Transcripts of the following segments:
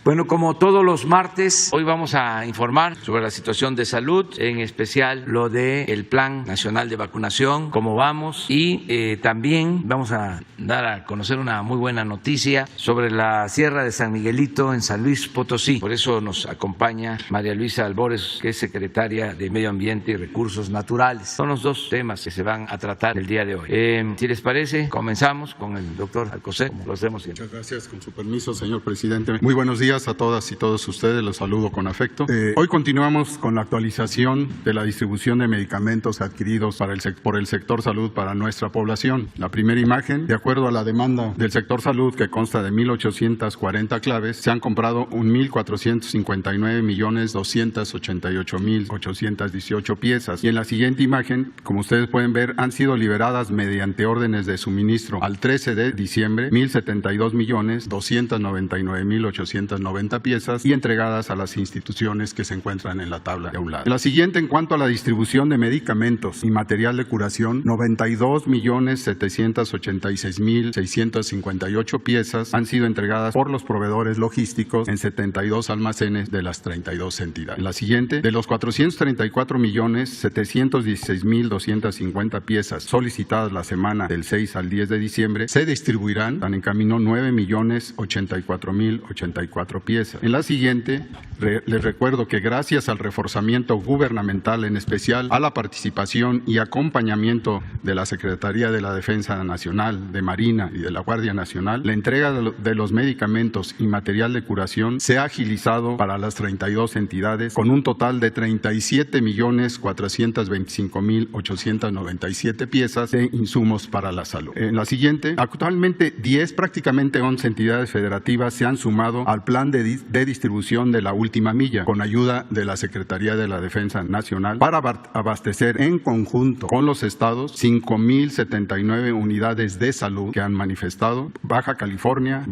Bueno, como todos los martes, hoy vamos a informar sobre la situación de salud, en especial lo del Plan Nacional de Vacunación, cómo vamos, y también vamos a dar a conocer una muy buena noticia sobre la Sierra de San Miguelito en San Luis Potosí. Por eso nos acompaña María Luisa Albores, que es secretaria de Medio Ambiente y Recursos Naturales. Son los dos temas que se van a tratar el día de hoy. Si les parece, comenzamos con el doctor Alcocer, como lo hacemos siempre. Muchas gracias, con su permiso, señor presidente. Muy buenos días a todas y todos ustedes, los saludo con afecto. Hoy continuamos con la actualización de la distribución de medicamentos adquiridos por el sector salud para nuestra población. La primera imagen, de acuerdo a la demanda del sector salud, que consta de 1,840 claves, se han comprado 1,459,288,818 piezas. Y en la siguiente imagen, como ustedes pueden ver, han sido liberadas mediante órdenes de suministro al 13 de diciembre 1,072,299,890 piezas y entregadas a las instituciones que se encuentran en la tabla de un lado. La siguiente, en cuanto a la distribución de medicamentos y material de curación, 92,786,658 piezas han sido entregadas por los proveedores logísticos en 72 almacenes de las 32 entidades. La siguiente, de los 434,716,250 piezas solicitadas la semana del 6 al 10 de diciembre, se distribuirán, están en camino 9,084,084 piezas. En la siguiente, les recuerdo que gracias al reforzamiento gubernamental, en especial a la participación y acompañamiento de la Secretaría de la Defensa Nacional, de Marina y de la Guardia Nacional, la entrega de los medicamentos y material de curación se ha agilizado para las 32 entidades con un total de 37,425,897 piezas de insumos para la salud. En la siguiente, actualmente prácticamente 11 entidades federativas se han sumado al plan de distribución de la última milla, con ayuda de la Secretaría de la Defensa Nacional, para abastecer en conjunto con los estados 5,079 unidades de salud que han manifestado: Baja California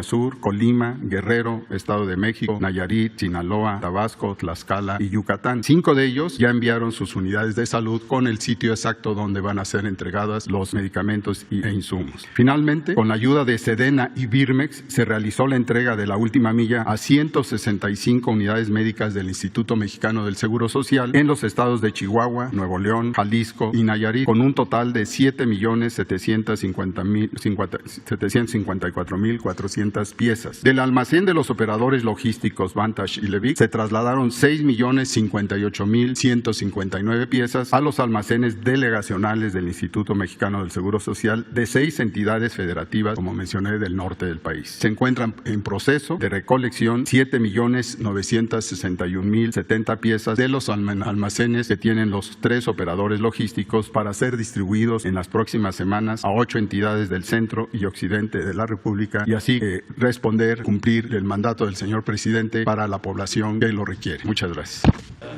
Sur, Colima, Guerrero, Estado de México, Nayarit, Sinaloa, Tabasco, Tlaxcala y Yucatán. 5 de ellos ya enviaron sus unidades de salud con el sitio exacto donde van a ser entregadas los medicamentos e insumos. Finalmente, con la ayuda de Sedena y Birmex, se realizó la entrega de la última milla a 165 unidades médicas del Instituto Mexicano del Seguro Social en los estados de Chihuahua, Nuevo León, Jalisco y Nayarit, con un total de 7,754,400 piezas. Del almacén de los operadores logísticos Vantage y Levic se trasladaron 6,058,159 piezas a los almacenes delegacionales del Instituto Mexicano del Seguro Social de 6 entidades federativas, como mencioné, del norte del país. Se encuentran en proceso de recolección 7,961,070 piezas de los almacenes que tienen los 3 operadores logísticos para ser distribuidos en las próximas semanas a 8 entidades del centro y occidente de la República, y así cumplir el mandato del señor presidente para la población que lo requiere. Muchas gracias.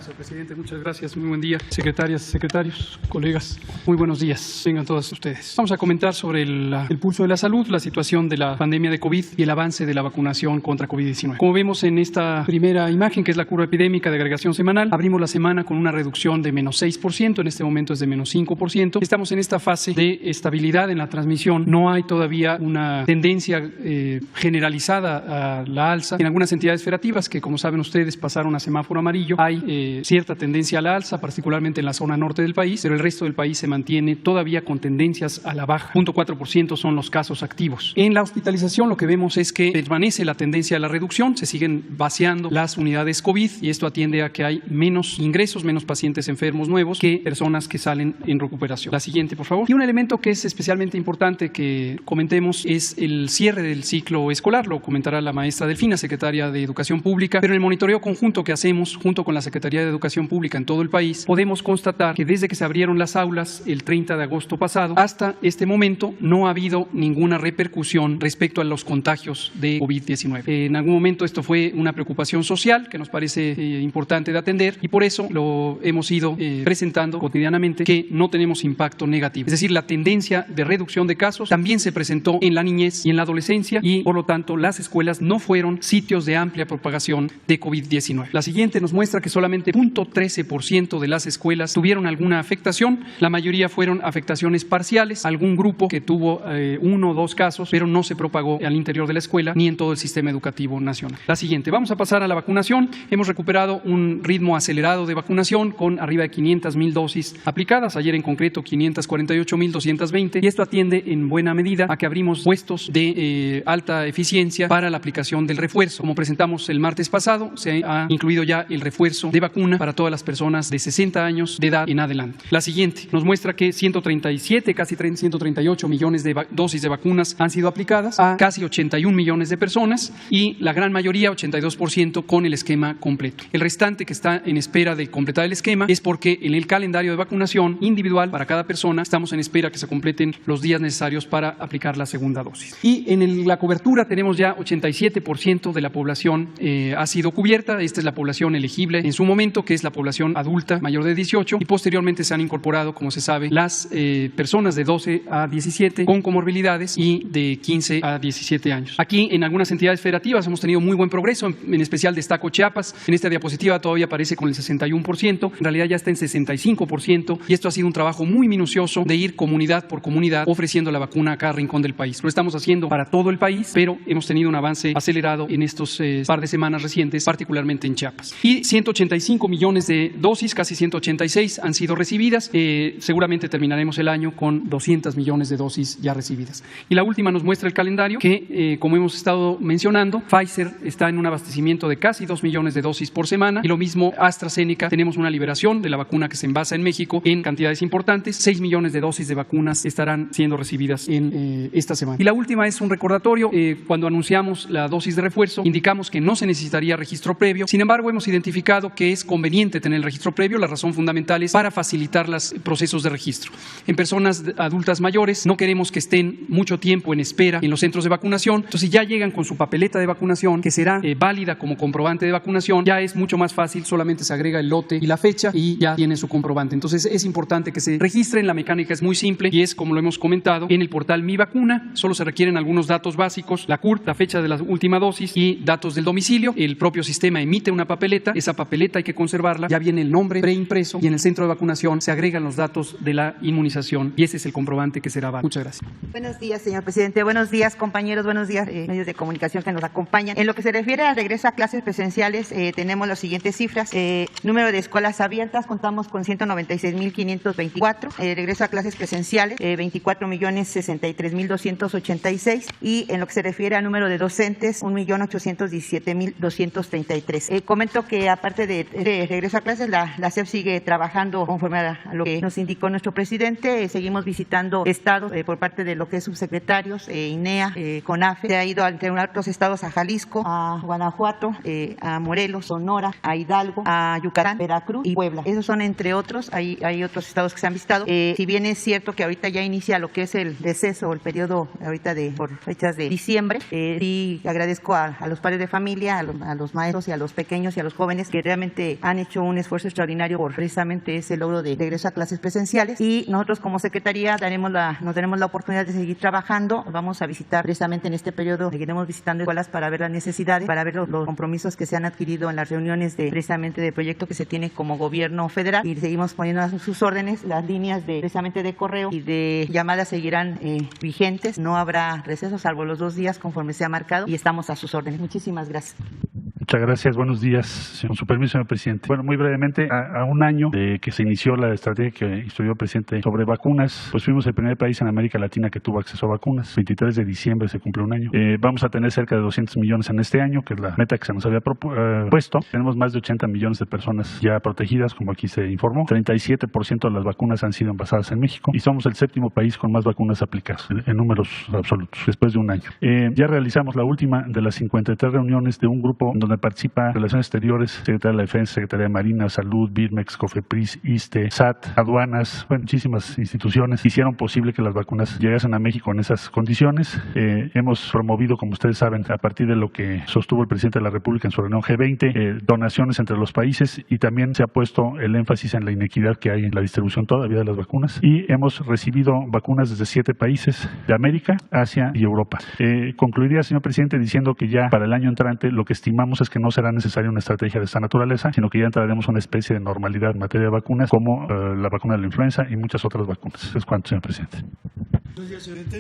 Señor presidente, muchas gracias. Muy buen día. Secretarias, secretarios, colegas, muy buenos días. Vengan todos ustedes. Vamos a comentar sobre el pulso de la salud, la situación de la pandemia de COVID y el avance de la vacunación contra COVID-19. Como vemos en esta primera imagen, que es la curva epidémica de agregación semanal, abrimos la semana con una reducción de menos 6%, en este momento es de menos 5%. Estamos en esta fase de estabilidad en la transmisión. No hay todavía una tendencia generalizada a la alza. En algunas entidades federativas, que como saben ustedes pasaron a semáforo amarillo, hay cierta tendencia a la alza, particularmente en la zona norte del país, pero el resto del país se mantiene todavía con tendencias a la baja. 0,4% son los casos activos. En la hospitalización lo que vemos es que permanece la tendencia a la reducción, se siguen vaciando las unidades COVID y esto atiende a que hay menos ingresos, menos pacientes enfermos nuevos que personas que salen en recuperación. La siguiente, por favor. Y un elemento que es especialmente importante que comentemos es el cierre del ciclo escolar. Lo comentará la maestra Delfina, secretaria de Educación Pública, pero en el monitoreo conjunto que hacemos junto con la Secretaría de Educación Pública en todo el país, podemos constatar que desde que se abrieron las aulas el 30 de agosto pasado hasta este momento no ha habido ninguna repercusión respecto a los contagios de COVID-19. COVID-19. En algún momento esto fue una preocupación social que nos parece importante de atender y por eso lo hemos ido presentando cotidianamente que no tenemos impacto negativo. Es decir, la tendencia de reducción de casos también se presentó en la niñez y en la adolescencia y por lo tanto las escuelas no fueron sitios de amplia propagación de COVID-19. La siguiente nos muestra que solamente 0.13% de las escuelas tuvieron alguna afectación, la mayoría fueron afectaciones parciales, algún grupo que tuvo 1 o 2 casos, pero no se propagó al interior de la escuela ni en todo el sistema educativo nacional. La siguiente, vamos a pasar a la vacunación. Hemos recuperado un ritmo acelerado de vacunación con arriba de 500,000 dosis aplicadas, ayer en concreto 548,220 y esto atiende en buena medida a que abrimos puestos de alta eficiencia para la aplicación del refuerzo. Como presentamos el martes pasado, se ha incluido ya el refuerzo de vacuna para todas las personas de 60 años de edad en adelante. La siguiente nos muestra que 137, casi 138 millones de dosis de vacunas han sido aplicadas a casi 81 millones de personas y la gran mayoría, 82%, con el esquema completo. El restante que está en espera de completar el esquema es porque en el calendario de vacunación individual para cada persona estamos en espera que se completen los días necesarios para aplicar la segunda dosis. Y en la cobertura tenemos ya 87% de la población ha sido cubierta. Esta es la población elegible en su momento, que es la población adulta mayor de 18 y posteriormente se han incorporado, como se sabe, las personas de 12 a 17 con comorbilidades y de 15 a 17 años. Aquí en algunas entidades federativas hemos tenido muy buen progreso, en especial destaco Chiapas. En esta diapositiva todavía aparece con el 61%, en realidad ya está en 65% y esto ha sido un trabajo muy minucioso de ir comunidad por comunidad ofreciendo la vacuna a cada rincón del país. Lo estamos haciendo para todo el país, pero hemos tenido un avance acelerado en estos par de semanas recientes, particularmente en Chiapas. Y 185 millones de dosis, casi 186, han sido recibidas. Seguramente terminaremos el año con 200 millones de dosis ya recibidas. Y la última nos muestra el calendario que, como hemos estado mencionando, Pfizer está en un abastecimiento de casi 2 millones de dosis por semana y lo mismo AstraZeneca. Tenemos una liberación de la vacuna que se envasa en México en cantidades importantes. 6 millones de dosis de vacunas estarán siendo recibidas en esta semana. Y la última es un recordatorio. Cuando anunciamos la dosis de refuerzo, indicamos que no se necesitaría registro previo. Sin embargo, hemos identificado que es conveniente tener el registro previo. La razón fundamental es para facilitar los procesos de registro. En personas adultas mayores no queremos que estén mucho tiempo en espera en los centros de vacunación. Entonces, ya llegan con su papeleta de vacunación, que será válida como comprobante de vacunación. Ya es mucho más fácil, solamente se agrega el lote y la fecha y ya tienen su comprobante. Entonces, es importante que se registren. La mecánica es muy simple y es, como lo hemos comentado, en el portal Mi Vacuna. Solo se requieren algunos datos básicos, la CURP, la fecha de la última dosis y datos del domicilio. El propio sistema emite una papeleta. Esa papeleta hay que conservarla. Ya viene el nombre preimpreso y en el centro de vacunación se agregan los datos de la inmunización y ese es el comprobante que será válido. Muchas gracias. Buenos días, señor presidente. Buenos días, compañeros. Buenos días, medios de comunicación que nos acompañan. En lo que se refiere al regreso a clases presenciales, tenemos las siguientes cifras. Número de escuelas abiertas, contamos con 196,524. Regreso a clases presenciales, 24,063,286. Y en lo que se refiere al número de docentes, 1,817,233. Comento que aparte de regreso a clases, la SEP sigue trabajando conforme a lo que nos indicó nuestro presidente. Seguimos visitando estados por parte de lo que es subsecretarios, INEA, CONAFE. Se ha ido entre otros estados a Jalisco, a Guanajuato, a Morelos, Sonora, a Hidalgo, a Yucatán, Veracruz y Puebla. Esos son entre otros. Hay otros estados que se han visitado. Si bien es cierto que ahorita ya inicia lo que es el deceso o el periodo ahorita por fechas de diciembre, sí agradezco a los padres de familia, a los maestros y a los pequeños y a los jóvenes que realmente han hecho un esfuerzo extraordinario por precisamente ese logro de regreso a clases presenciales y nosotros como Secretaría nos tenemos la oportunidad de seguir trabajando. Vamos a visitar precisamente en este periodo, seguiremos visitando escuelas para ver las necesidades, para ver los compromisos que se han adquirido en las reuniones precisamente de proyecto que se tiene como gobierno federal y seguimos poniendo a sus órdenes. Las líneas precisamente de correo y de llamadas seguirán vigentes, no habrá receso salvo los 2 días conforme se ha marcado y estamos a sus órdenes. Muchísimas gracias. Muchas gracias. Buenos días. Con su permiso, señor presidente. Bueno, muy brevemente, a un año de que se inició la estrategia que instruyó el presidente sobre vacunas, pues fuimos el primer país en América Latina que tuvo acceso a vacunas. 23 de diciembre se cumple un año. Vamos a tener cerca de 200 millones en este año, que es la meta que se nos había puesto. Tenemos más de 80 millones de personas ya protegidas, como aquí se informó. 37% de las vacunas han sido envasadas en México y somos el 7º país con más vacunas aplicadas en números absolutos, después de un año. Ya realizamos la última de las 53 reuniones de un grupo donde participa Relaciones Exteriores, Secretaría de la Defensa, Secretaría de Marina, Salud, Birmex, COFEPRIS, ISSSTE, SAT, aduanas, muchísimas instituciones hicieron posible que las vacunas llegasen a México en esas condiciones. Hemos promovido, como ustedes saben, a partir de lo que sostuvo el presidente de la República en su reunión G20, donaciones entre los países, y también se ha puesto el énfasis en la inequidad que hay en la distribución todavía de las vacunas, y hemos recibido vacunas desde 7 países de América, Asia y Europa. Concluiría, señor presidente, diciendo que ya para el año entrante lo que estimamos es que no será necesaria una estrategia de esta naturaleza, sino que ya entraremos a una especie de normalidad en materia de vacunas, como la vacuna de la influenza y muchas otras vacunas. Es cuanto, señor presidente.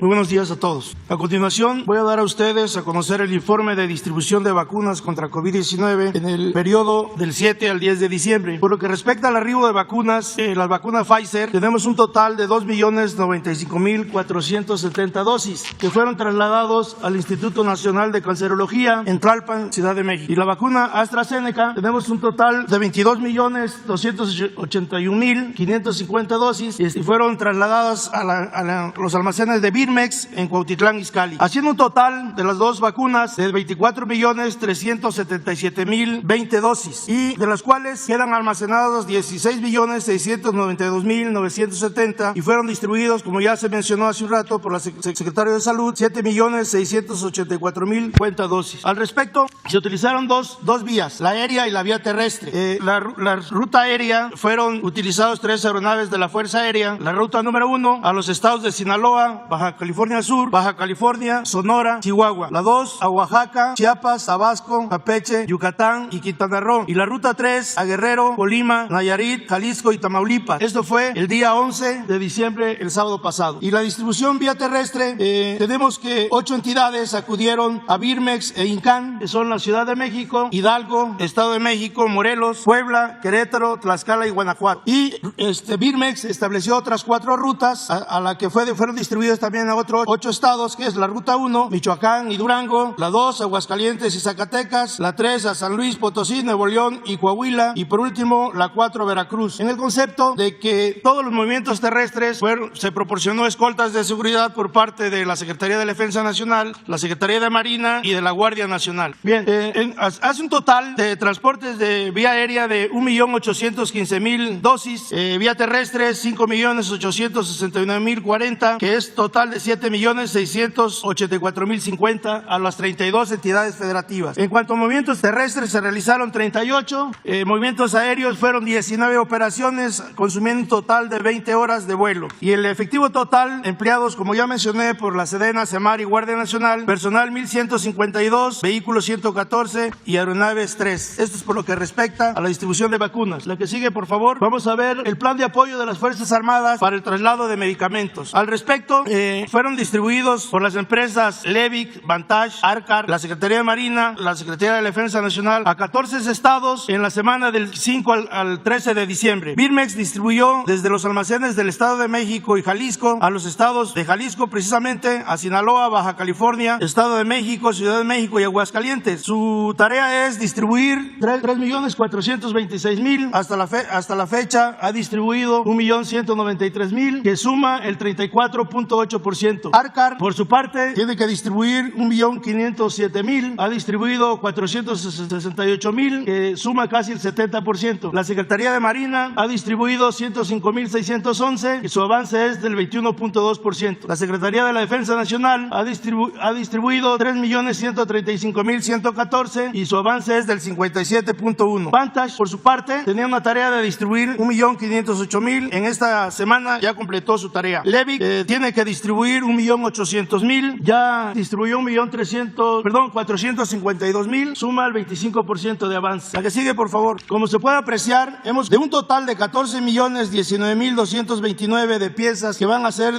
Muy buenos días a todos. A continuación voy a dar a ustedes a conocer el informe de distribución de vacunas contra COVID-19 en el periodo del 7 al 10 de diciembre. Por lo que respecta al arribo de vacunas, las vacunas Pfizer, tenemos un total de 2.095.470 dosis que fueron trasladados al Instituto Nacional de Cancerología en Tlalpan, Ciudad de México. Y la vacuna AstraZeneca, tenemos un total de 22.281.550 dosis y fueron trasladadas a los almacenes de Birmex en Cuautitlán, Izcalli, haciendo un total de las dos vacunas de 24.377.020 dosis, y de las cuales quedan almacenadas 16.692.970 y fueron distribuidos, como ya se mencionó hace un rato por la secretaria de Salud, 7.684.050 dosis. Al respecto, se utilizaron dos vías, la aérea y la vía terrestre. La ruta aérea fueron utilizados 3 aeronaves de la Fuerza Aérea. La ruta número 1 a los estados de Sinaloa, Baja California Sur, Baja California, Sonora, Chihuahua. La 2 a Oaxaca, Chiapas, Tabasco, Campeche, Yucatán y Quintana Roo. Y la ruta 3 a Guerrero, Colima, Nayarit, Jalisco y Tamaulipas. Esto fue el día 11 de diciembre, el sábado pasado. Y la distribución vía terrestre, tenemos que 8 entidades acudieron a Birmex e INCAN, que son la Ciudad de México, Hidalgo, Estado de México, Morelos, Puebla, Querétaro, Tlaxcala y Guanajuato. Y Birmex estableció otras 4 rutas a la que fueron distribuidos también a otros 8 estados, que es la ruta 1, Michoacán y Durango, la 2, Aguascalientes y Zacatecas, la 3 a San Luis Potosí, Nuevo León y Coahuila, y por último la 4 Veracruz. En el concepto de que todos los movimientos terrestres se proporcionó escoltas de seguridad por parte de la Secretaría de Defensa Nacional, la Secretaría de Marina y de la Guardia Nacional. Bien, hace un total de transportes de vía aérea de 1.815.000 dosis, vía terrestre 5.869.040, que es total de 7.684.050 a las 32 entidades federativas. En cuanto a movimientos terrestres, se realizaron 38, movimientos aéreos fueron 19 operaciones, consumiendo un total de 20 horas de vuelo. Y el efectivo total, empleados, como ya mencioné, por la Sedena, Semar y Guardia Nacional, personal 1.152, vehículos 114 y aeronaves 3. Esto es por lo que respecta a la distribución de vacunas. La que sigue, por favor. Vamos a ver el plan de apoyo de las Fuerzas Armadas para el traslado de medicamentos. Al respecto, fueron distribuidos por las empresas Levic, Vantage, Arcar, la Secretaría de Marina, la Secretaría de Defensa Nacional a 14 estados en la semana del 5 al 13 de diciembre. Birmex distribuyó desde los almacenes del Estado de México y Jalisco a los estados de Jalisco, precisamente a Sinaloa, Baja California, Estado de México, Ciudad de México y Aguascalientes. Su tarea es distribuir 3.426.000. Hasta la fecha ha distribuido 1.193.000, que suma el 34.8%. Arcar, por su parte, tiene que distribuir 1.507.000, ha distribuido 468.000, que suma casi el 70%. La Secretaría de Marina ha distribuido 105.611 y su avance es del 21.2%. La Secretaría de la Defensa Nacional ha distribuido 3.135.114 y su avance es del 57.1%. Vantage, por su parte, tenía una tarea de distribuir 1.508.000. En esta semana ya completó su tarea. Levic tiene que distribuir 1.800.000, ya distribuyó 452.000, suma el 25% de avance. La que sigue, por favor. Como se puede apreciar, de un total de 14.019.229 de piezas que van a ser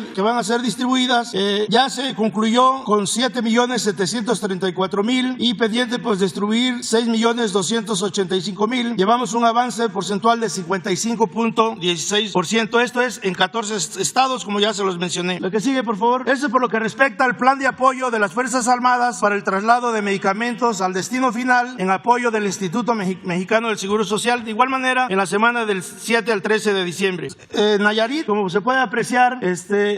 distribuidas, ya se concluyó con 7.734.000 y pendiente pues distribuir 6.285.000. Llevamos un avance porcentual de 55.16%. Esto es en 14 estados, como ya se los mencioné. La que sigue, por favor. Eso es por lo que respecta al plan de apoyo de las Fuerzas Armadas para el traslado de medicamentos al destino final en apoyo del Instituto Mexicano del Seguro Social. De igual manera, en la semana del 7 al 13 de diciembre. Nayarit, como se puede apreciar,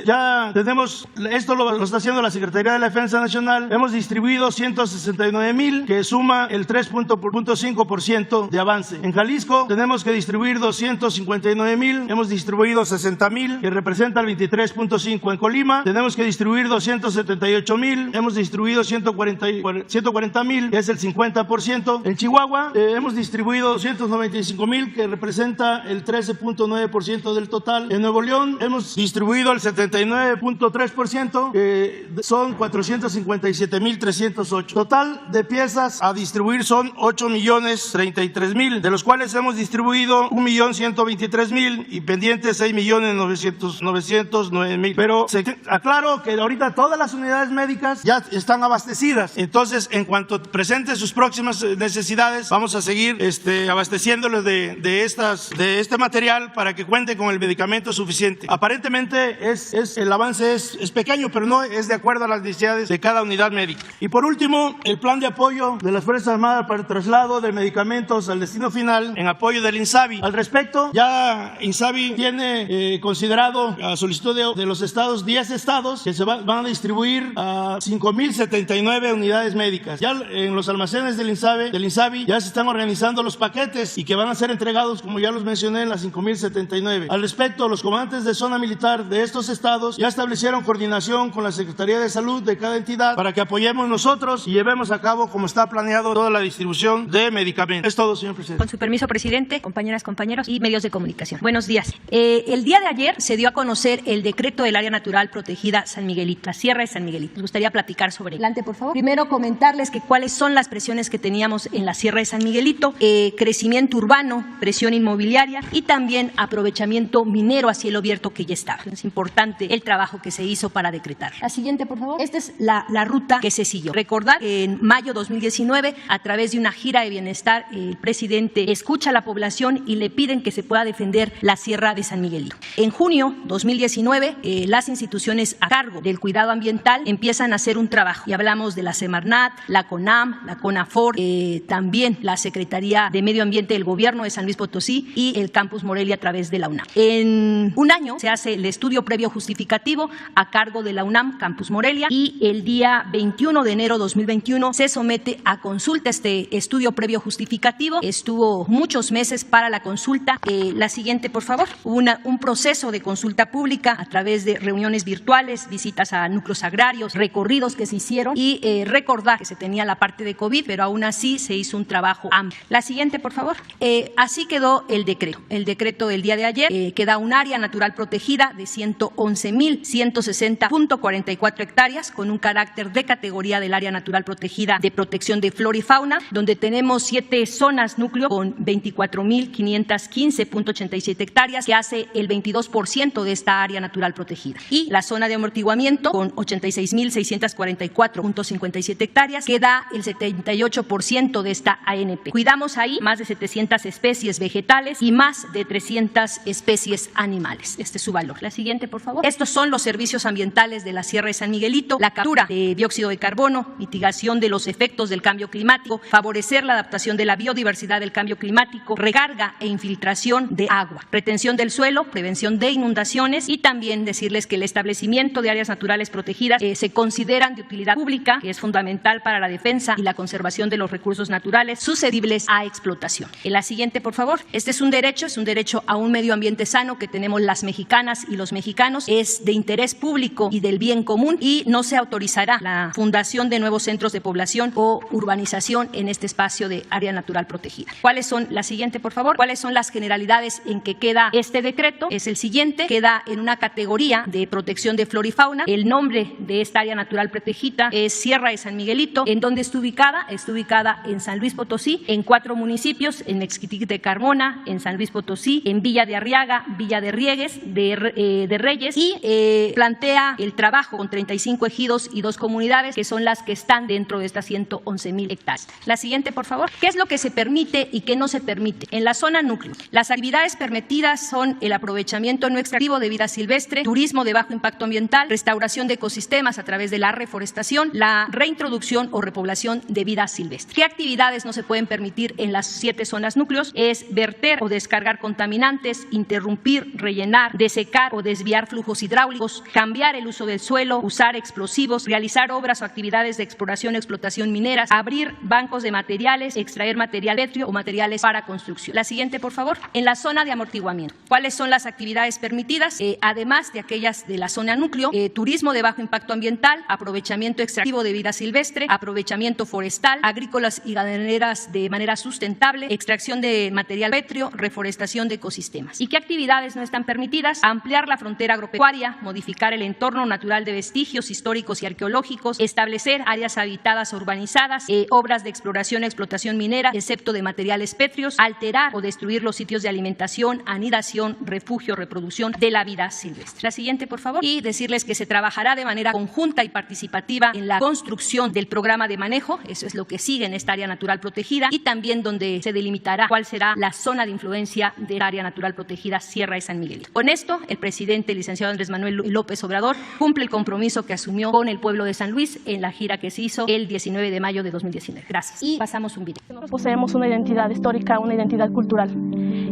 ya tenemos, esto lo está haciendo la Secretaría de la Defensa Nacional. Hemos distribuido 169.000, que suma suma el 3.5% de avance. En Jalisco tenemos que distribuir 259,000, hemos distribuido 60,000, que representa el 23.5%. En Colima tenemos que distribuir 278,000, hemos distribuido 140,000, que es el 50%. En Chihuahua hemos distribuido 295,000, que representa el 13.9% del total. En Nuevo León hemos distribuido el 79.3%, que son 457,308. Total de piezas a distribuir son 8,033,000, de los cuales hemos distribuido 1,123,000 y pendientes 6,909,000. Pero aclaro que ahorita todas las unidades médicas ya están abastecidas. Entonces, en cuanto presente sus próximas necesidades, vamos a seguir abasteciéndoles de este material para que cuente con el medicamento suficiente. Aparentemente el avance es pequeño, pero no es de acuerdo a las necesidades de cada unidad médica. Y por último, el plan de apoyo de las Fuerzas Armadas para el traslado de medicamentos al destino final en apoyo del INSABI. Al respecto, ya INSABI tiene considerado a solicitud de los estados, 10 estados que se van a distribuir a 5,079 unidades médicas. Ya en los almacenes del INSABI ya se están organizando los paquetes y que van a ser entregados, como ya los mencioné, en las 5,079. Al respecto, los comandantes de zona militar de estos estados ya establecieron coordinación con la Secretaría de Salud de cada entidad para que apoyemos nosotros y llevemos a cabo, como está planeado, toda la distribución de medicamentos. Es todo, señor presidente. Con su permiso, presidente, compañeras, compañeros y medios de comunicación. Buenos días. El día de ayer se dio a conocer el decreto del Área Natural Protegida San Miguelito, la Sierra de San Miguelito. Me gustaría platicar sobre él. Adelante, por favor. Primero, comentarles que cuáles son las presiones que teníamos en la Sierra de San Miguelito. Crecimiento urbano, presión inmobiliaria y también aprovechamiento minero a cielo abierto que ya estaba. Es importante el trabajo que se hizo para decretar. La siguiente, por favor. Esta es la ruta que se siguió. Recordar que en mayo 2019, a través de una gira de bienestar, el presidente escucha a la población y le piden que se pueda defender la Sierra de San Miguelito. En junio 2019, las instituciones a cargo del cuidado ambiental empiezan a hacer un trabajo. Y hablamos de la Semarnat, la CONAM, la CONAFOR, también la Secretaría de Medio Ambiente del Gobierno de San Luis Potosí y el Campus Morelia a través de la UNAM. En un año se hace el estudio previo justificativo a cargo de la UNAM Campus Morelia y el día 21 de enero 2021 se somete a consulta este estudio previo justificativo. Estuvo muchos meses para la consulta. La siguiente, por favor. Hubo un proceso de consulta pública a través de reuniones virtuales, visitas a núcleos agrarios, recorridos que se hicieron y recordar que se tenía la parte de COVID, pero aún así se hizo un trabajo amplio. La siguiente, por favor. Así quedó el decreto. El decreto del día de ayer queda un área natural protegida de 111,160.44 hectáreas con un carácter de categoría del área natural protegida de protección de flora y fauna, donde tenemos 7 zonas núcleo con 24,515.87 hectáreas, que hace el 22% de esta área natural protegida. Y la zona de amortiguamiento con 86,644.57 hectáreas, que da el 78% de esta ANP. Cuidamos ahí más de 700 especies vegetales y más de 300 especies animales. Este es su valor. La siguiente, por favor. Estos son los servicios ambientales de la Sierra de San Miguelito: la captura de dióxido de carbono, mitigación de los efectos del cambio climático, favorecer la adaptación de la biodiversidad del cambio climático, recarga e infiltración de agua, retención del suelo, prevención de inundaciones y también decirles que el establecimiento de áreas naturales protegidas se consideran de utilidad pública, que es fundamental para la defensa y la conservación de los recursos naturales susceptibles a explotación. En la siguiente, por favor. Este es un derecho a un medio ambiente sano que tenemos las mexicanas y los mexicanos. Es de interés público y del bien común y no se autorizará la fundación de nuevos centros de población o urbanización en este espacio de área natural protegida. ¿Cuáles son? La siguiente, por favor. ¿Cuáles son las generalidades en que queda este decreto? Es el siguiente. Queda en una categoría de protección de flora y fauna. El nombre de esta área natural protegida es Sierra de San Miguelito. ¿En dónde está ubicada? Está ubicada en San Luis Potosí, en 4 municipios, en Exquitic de Carmona, en San Luis Potosí, en Villa de Arriaga, Villa de Riegues, de Reyes, y plantea el trabajo con 35 ejidos y 2 comunidades que son las que están dentro de estas 111,000 hectáreas. La siguiente, por favor. ¿Qué es lo que se permite y qué no se permite? En la zona núcleo, las actividades permitidas son el aprovechamiento no extractivo de vida silvestre, turismo de bajo impacto ambiental, restauración de ecosistemas a través de la reforestación, la reintroducción o repoblación de vida silvestre. ¿Qué actividades no se pueden permitir en las 7 zonas núcleos? Es verter o descargar contaminantes, interrumpir, rellenar, desecar o desviar flujos hidráulicos, cambiar el uso del suelo, usar explosivos, realizar obras o actividades de exploración o explotación mineras, abrir abrir bancos de materiales, extraer material pétreo o materiales para construcción. La siguiente, por favor. En la zona de amortiguamiento, ¿cuáles son las actividades permitidas? Además de aquellas de la zona núcleo, turismo de bajo impacto ambiental, aprovechamiento extractivo de vida silvestre, aprovechamiento forestal, agrícolas y ganaderas de manera sustentable, extracción de material pétreo, reforestación de ecosistemas. ¿Y qué actividades no están permitidas? Ampliar la frontera agropecuaria, modificar el entorno natural de vestigios históricos y arqueológicos, establecer áreas habitadas o urbanizadas, obras de exploración y explotación minera, excepto de materiales pétreos, alterar o destruir los sitios de alimentación, anidación, refugio, reproducción de la vida silvestre. La siguiente, por favor. Y decirles que se trabajará de manera conjunta y participativa en la construcción del programa de manejo, eso es lo que sigue en esta área natural protegida, y también donde se delimitará cuál será la zona de influencia del área natural protegida Sierra de San Miguelito. Con esto, el presidente, el licenciado Andrés Manuel López Obrador, cumple el compromiso que asumió con el pueblo de San Luis en la gira que se hizo el 19 de mayo de 2019. Gracias. Y pasamos un video. Poseemos una identidad histórica, una identidad cultural.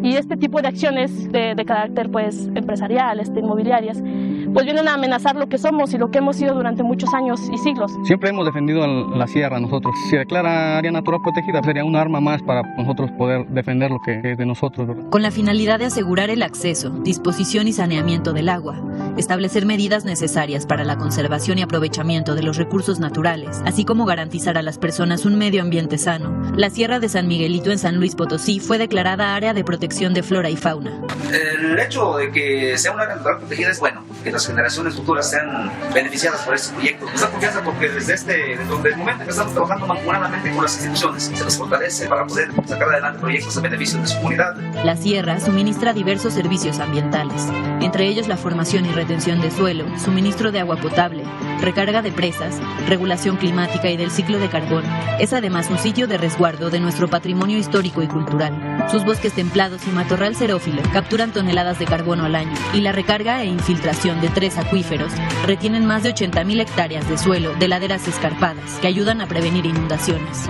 Y este tipo de acciones de carácter pues empresarial, inmobiliarias, pues vienen a amenazar lo que somos y lo que hemos sido durante muchos años y siglos. Siempre hemos defendido la sierra nosotros. Si declara área natural protegida, sería un arma más para nosotros poder defender lo que es de nosotros, ¿verdad? Con la finalidad de asegurar el acceso, disposición y saneamiento del agua, establecer medidas necesarias para la conservación y aprovechamiento de los recursos naturales, así como garantizar a las personas un medio ambiente sano, la Sierra de San Miguelito en San Luis Potosí fue declarada área de protección de flora y fauna. El hecho de que sea un área natural protegida es bueno, que las generaciones futuras sean beneficiadas por este proyecto. Nos da confianza porque desde el momento que estamos trabajando mancomunadamente con las instituciones, se nos fortalece para poder sacar adelante proyectos a beneficio de su comunidad. La sierra suministra diversos servicios ambientales, entre ellos la formación y retención de suelo, suministro de agua potable, recarga de presas, regulación climática y del ciclo de carbón. Es además un sitio de resguardo de nuestro patrimonio histórico y cultural. Sus bosques templados y matorral xerófilo capturan toneladas de carbono al año y la recarga e infiltración de 3 acuíferos retienen más de 80.000 hectáreas de suelo de laderas escarpadas que ayudan a prevenir inundaciones.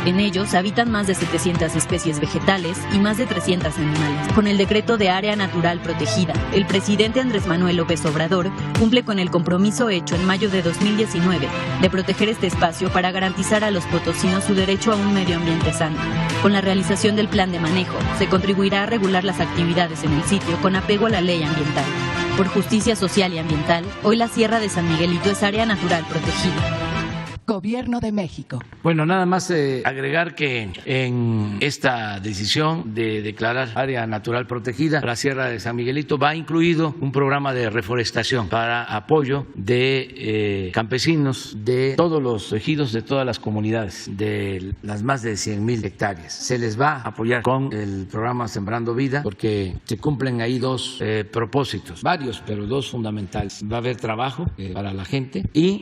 En ellos habitan más de 700 especies vegetales y más de 300 animales. Con el decreto de área natural protegida, el presidente Andrés Manuel López Obrador cumple con el compromiso hecho en mayo de 2019 de proteger este espacio para garantizar a los potosinos su derecho a un medio ambiente sano. Con la realización del plan de manejo, se contribuirá a regular las actividades en el sitio con apego a la ley ambiental. Por justicia social y ambiental, hoy la Sierra de San Miguelito es área natural protegida. Gobierno de México. Bueno, nada más agregar que en esta decisión de declarar área natural protegida, la Sierra de San Miguelito va incluido un programa de reforestación para apoyo de campesinos de todos los ejidos, de todas las comunidades, de las más de 100.000 hectáreas. Se les va a apoyar con el programa Sembrando Vida porque se cumplen ahí 2 propósitos, varios, pero 2 fundamentales. Va a haber trabajo para la gente y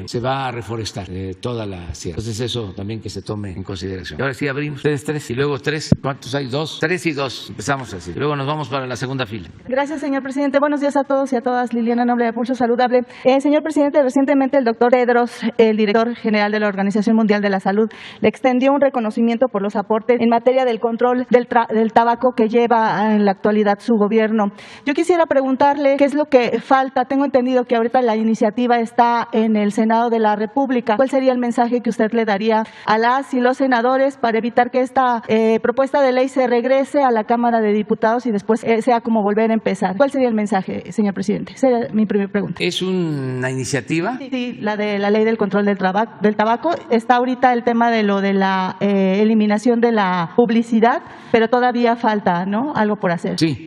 se va a reforestar toda la sierra. Entonces eso también que se tome en consideración. Y ahora sí abrimos. Ustedes 3 y luego 3. ¿Cuántos hay? 2. 3 y 2. Empezamos así. Luego nos vamos para la segunda fila. Gracias, señor presidente. Buenos días a todos y a todas. Liliana Noble de Pulso Saludable. Señor presidente, recientemente el doctor Tedros, el director general de la Organización Mundial de la Salud, le extendió un reconocimiento por los aportes en materia del control del tabaco que lleva en la actualidad su gobierno. Yo quisiera preguntarle qué es lo que falta. Tengo entendido que ahorita la iniciativa está en el Senado de la República. ¿Cuál sería el mensaje que usted le daría a las y los senadores para evitar que esta propuesta de ley se regrese a la Cámara de Diputados y después sea como volver a empezar? ¿Cuál sería el mensaje, señor presidente? Esa era mi primera pregunta. ¿Es una iniciativa? Sí, la de la ley del control del tabaco. Está ahorita el tema de lo de la eliminación de la publicidad, pero todavía falta, ¿no? Algo por hacer. Sí,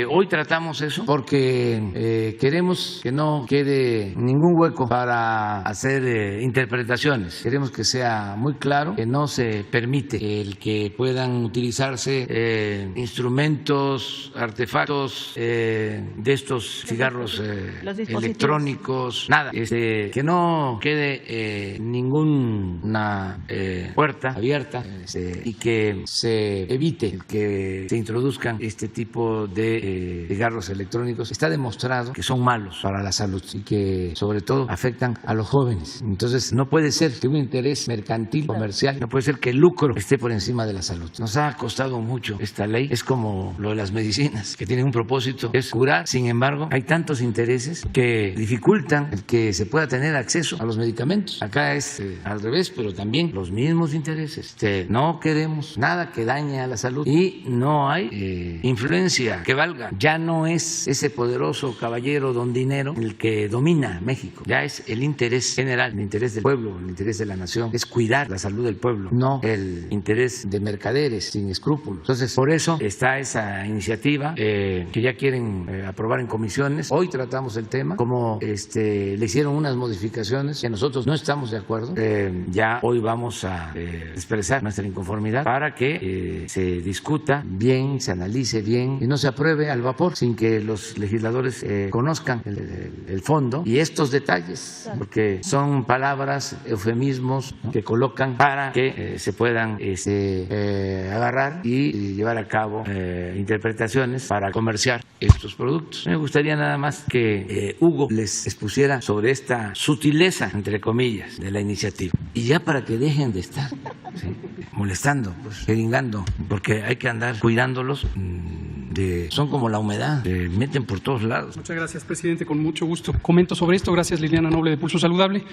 hoy tratamos eso porque queremos que no quede ningún hueco para hacer interpretaciones. Queremos que sea muy claro que no se permite el que puedan utilizarse instrumentos, artefactos de estos cigarros electrónicos, nada, que no quede ninguna puerta abierta y que se evite el que se introduzcan este tipo de cigarros electrónicos. Está demostrado que son malos para la salud y que sobre todo afectan a los jóvenes. Entonces no puede ser que un interés mercantil, comercial, no puede ser que el lucro esté por encima de la salud. Nos ha costado mucho esta ley. Es como lo de las medicinas, que tienen un propósito, es curar. Sin embargo, hay tantos intereses que dificultan el que se pueda tener acceso a los medicamentos. Acá es al revés, pero también los mismos intereses. No queremos nada que dañe a la salud y no hay influencia que valga. Ya no es ese poderoso caballero don dinero el que domina México. Ya es el interés general, el interés del pueblo, el interés de la nación. Es cuidar la salud del pueblo, no el interés de mercaderes sin escrúpulos. Entonces, por eso está esa iniciativa que ya quieren aprobar en comisiones. Hoy tratamos el tema, como le hicieron unas modificaciones que nosotros no estamos de acuerdo. Ya hoy vamos a expresar nuestra inconformidad para que se discuta bien, se analice bien y no se apruebe al vapor sin que los legisladores conozcan el fondo y estos detalles, porque son palabras, eufemismos que colocan para que se puedan agarrar y llevar a cabo interpretaciones para comerciar estos productos. Me gustaría nada más que Hugo les expusiera sobre esta sutileza, entre comillas, de la iniciativa. Y ya para que dejen de estar molestando, pues, jeringando, porque hay que andar cuidándolos. Son como la humedad, se meten por todos lados. Muchas gracias, presidente, con mucho gusto. Comento sobre esto, gracias Liliana Noble de Pulso Saludable.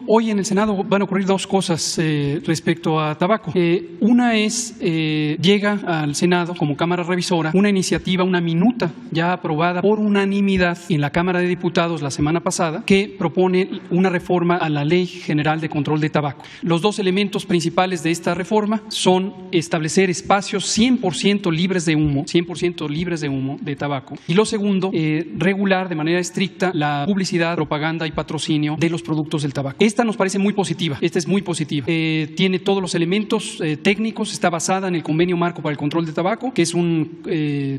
Hoy en el Senado van a ocurrir dos cosas respecto a tabaco. Una es, llega al Senado como Cámara Revisora una iniciativa, una minuta ya aprobada por unanimidad en la Cámara de Diputados la semana pasada, que propone una reforma a la Ley General de Control de Tabaco. Los dos elementos principales de esta reforma son establecer espacios 100% libres de humo, 100% libres de humo de tabaco. Y lo segundo, regular de manera estricta la publicidad, propaganda y patrocinio de los productos del tabaco. Esta nos parece muy positiva, esta es muy positiva. Tiene todos los elementos técnicos, está basada en el Convenio Marco para el Control de Tabaco, que es un